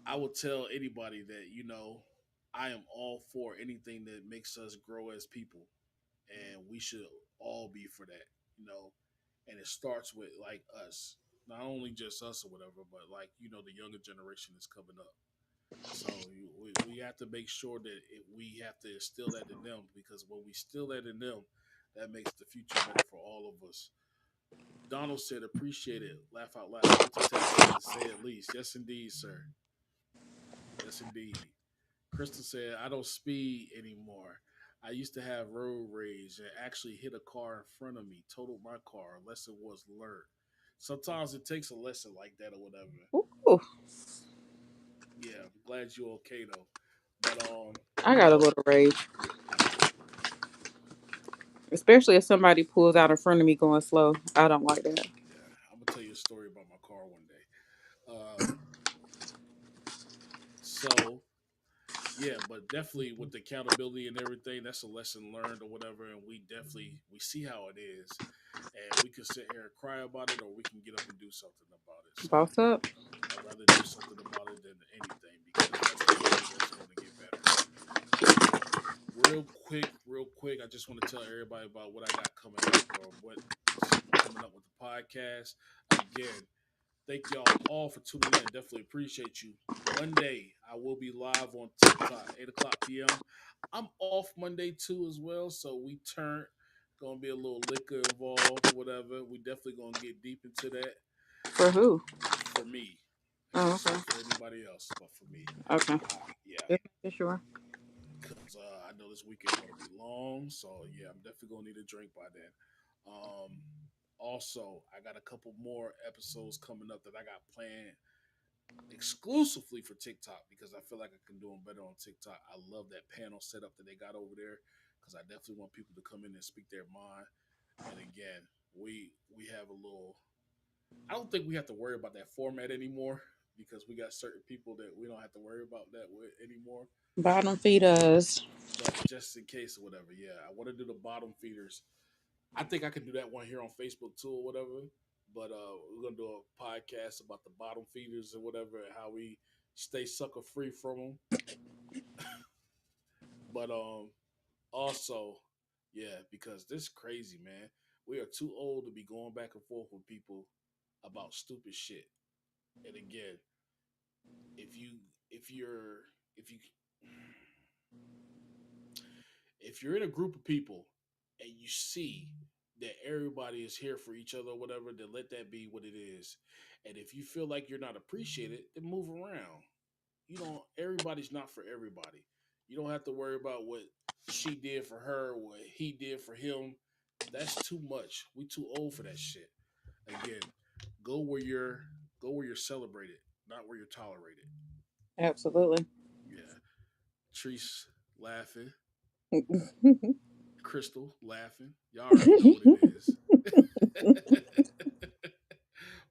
I would tell anybody that, I am all for anything that makes us grow as people. And we should all be for that, you know. And it starts with like us. Not only just us or whatever, but like, the younger generation is coming up. So we have to make sure that we have to instill that in them because when we instill that in them, that makes the future better for all of us. Donald said, "Appreciate it. Laugh out loud. Multitasking to say at least. Yes, indeed, sir. Yes, indeed." Crystal said, "I don't speed anymore. I used to have road rage and actually hit a car in front of me, totaled my car. Lesson was learned. Sometimes it takes a lesson like that or whatever. Ooh, Yeah, I'm glad you're okay though. But I got a yeah, little rage, especially if somebody pulls out in front of me going slow. I don't like that. yeah. I'm gonna tell you a story about my car one day. So yeah, but definitely with the accountability and everything, that's a lesson learned or whatever. And we see how it is, and we can sit here and cry about it, or we can get up and do something about it. So Boss up. I'd rather do something about it than anything because that's the only way that's going to get better. Real quick, I just want to tell everybody about what I got coming up or what's coming up with the podcast. Again, thank y'all all for tuning in. Definitely appreciate you. Monday, I will be live on TikTok, 8 o'clock p.m. I'm off Monday too as well, so we turn. Gonna be a little liquor involved or whatever. We definitely gonna get deep into that For who? for me. I Oh, ain't okay. saying for anybody else, but for me. Okay. Yeah, Just making sure. because I know this weekend gonna be long, so yeah, I'm definitely gonna need a drink by then. Um, Also, I got a couple more episodes coming up that I got planned exclusively for TikTok because I feel like I can do them better on TikTok. I love that panel setup that they got over there because I definitely want people to come in and speak their mind. And again, we have a little. I don't think we have to worry about that format anymore because we got certain people that we don't have to worry about that with anymore. Bottom feeders. But just in case or whatever, yeah, I want to do the bottom feeders. I think I can do that one here on Facebook too or whatever. But we're gonna do a podcast about the bottom feeders or whatever and how we stay sucker free from them. But also, yeah, because this is crazy, man. We are too old to be going back and forth with people about stupid shit. And again, if you if you're if you if you're in a group of people and you see that everybody is here for each other or whatever, then let that be what it is. And if you feel like you're not appreciated, then move around. Everybody's not for everybody. You don't have to worry about what she did for her, what he did for him. That's too much. We too old for that shit. Again, go where you're go where you're celebrated, not where you're tolerated. Absolutely. Yeah. Treese laughing. Crystal laughing. Y'all already know what it is.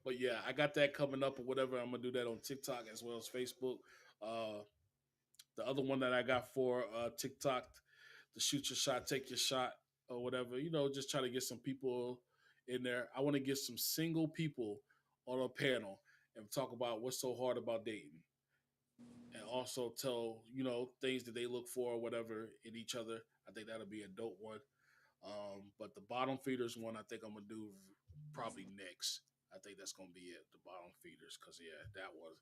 But yeah, I got that coming up or whatever. I'm gonna do that on TikTok as well as Facebook. Uh, the other one that I got for TikTok, the shoot your shot, take your shot, or whatever. Just try to get some people in there. I want to get some single people on a panel and talk about what's so hard about dating, and also tell things that they look for or whatever in each other. I think that'll be a dope one. But the bottom feeders one, I think I'm gonna do probably next. I think that's gonna be it. The bottom feeders, because yeah, that was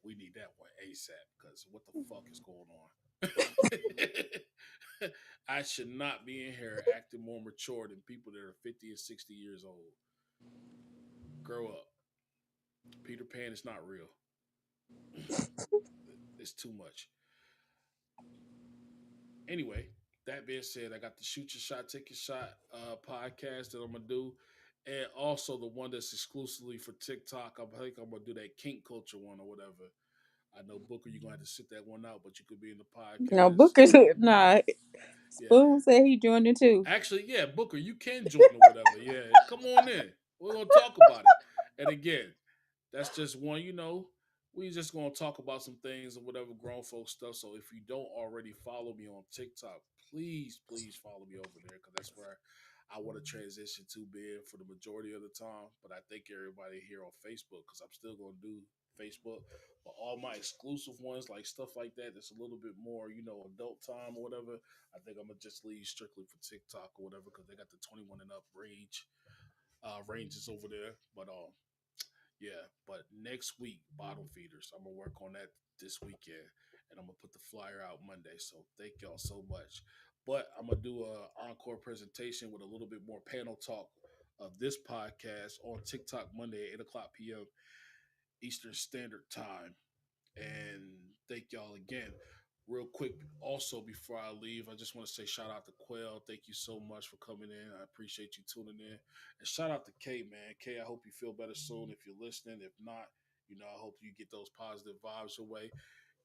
we need that one ASAP. Because what the fuck is going on? I should not be in here acting more mature than people that are 50 and 60 years old. Grow up. Peter Pan is not real. It's too much. Anyway, that being said, I got the Shoot Your Shot, Take Your Shot podcast that I'm gonna do, and also the one that's exclusively for TikTok. I think I'm gonna do that kink culture one or whatever. I know Booker, you're gonna have to sit that one out, but you could be in the No, podcast. Booker. Nah. Yeah, Spoon said he joined it too. actually, yeah, Booker, you can join or whatever. Yeah, come on in. We're gonna talk about it. And again, that's just one. We just gonna talk about some things or whatever grown folk stuff. So if you don't already follow me on TikTok, please, please follow me over there because that's where I want to transition to being for the majority of the time. But I think everybody here on Facebook because I'm still gonna do Facebook. But all my exclusive ones, like stuff like that, that's a little bit more, adult time or whatever. I think I'm gonna just leave strictly for TikTok or whatever because they got the 21 and up ranges over there. But yeah, but next week, bottle feeders. I'm gonna work on that this weekend, and I'm gonna put the flyer out Monday. So thank y'all so much. But I'm gonna do a encore presentation with a little bit more panel talk of this podcast on TikTok Monday at 8 o'clock p.m. Eastern Standard Time. And thank y'all again. Real quick, also before I leave, I just want to say shout out to Quell. Thank you so much for coming in. I appreciate you tuning in. And shout out to Kay, man. Kay, I hope you feel better soon if you're listening. If not, I hope you get those positive vibes away.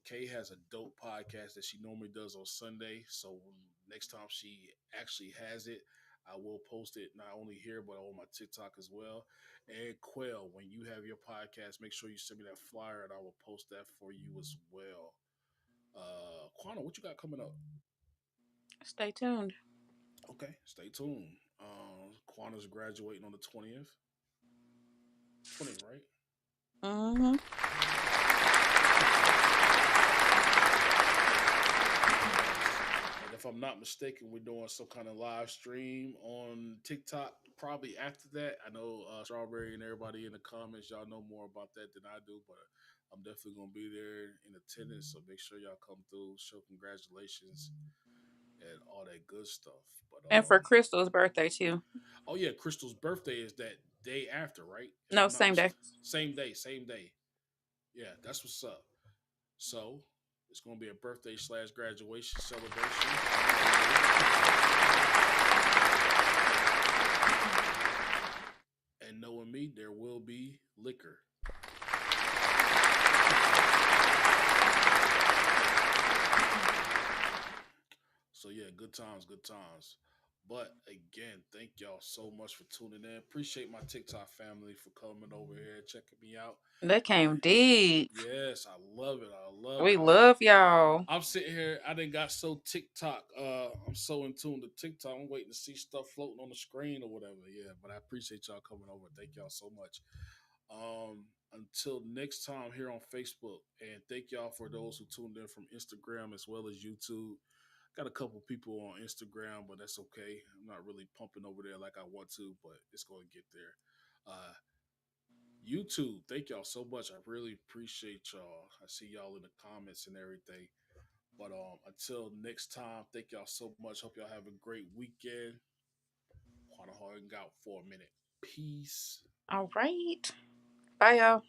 Kay has a dope podcast that she normally does on Sunday. So next time she actually has it, I will post it not only here but on my TikTok as well. And Quell, when you have your podcast, make sure you send me that flyer and I will post that for you as well. Quana, what you got coming up? Stay tuned. Okay, stay tuned. Quana's graduating on the 20th. 20th, right? Mm-hmm. Nice. And if I'm not mistaken, we're doing some kind of live stream on TikTok probably after that. I know Strawberry and everybody in the comments, y'all know more about that than I do, but I'm definitely going to be there in attendance. So make sure y'all come through, show congratulations and all that good stuff. But And for Crystal's birthday too. oh yeah, Crystal's birthday is that day after, right? If No, I'm not same day. same day, same day. Yeah, that's what's up. So it's gonna be a birthday slash graduation celebration. And knowing me, there will be liquor. So yeah, good times, good times. But again, thank y'all so much for tuning in. Appreciate my TikTok family for coming over here, checking me out. That I came deep. Yes, I love it. I love it. We love y'all. I'm sitting here. I didn't got so TikTok. I'm so in tune to TikTok. I'm waiting to see stuff floating on the screen or whatever. Yeah, but I appreciate y'all coming over. Thank y'all so much. Until next time here on Facebook, and thank y'all for those who tuned in from Instagram as well as YouTube. Got a couple people on Instagram, but that's okay. I'm not really pumping over there like I want to, but it's going to get there. Uh, YouTube, thank y'all so much. I really appreciate y'all. I see y'all in the comments and everything. But until next time, thank y'all so much. Hope y'all have a great weekend. Quite a hard out for a minute. Peace. All right. Bye, y'all.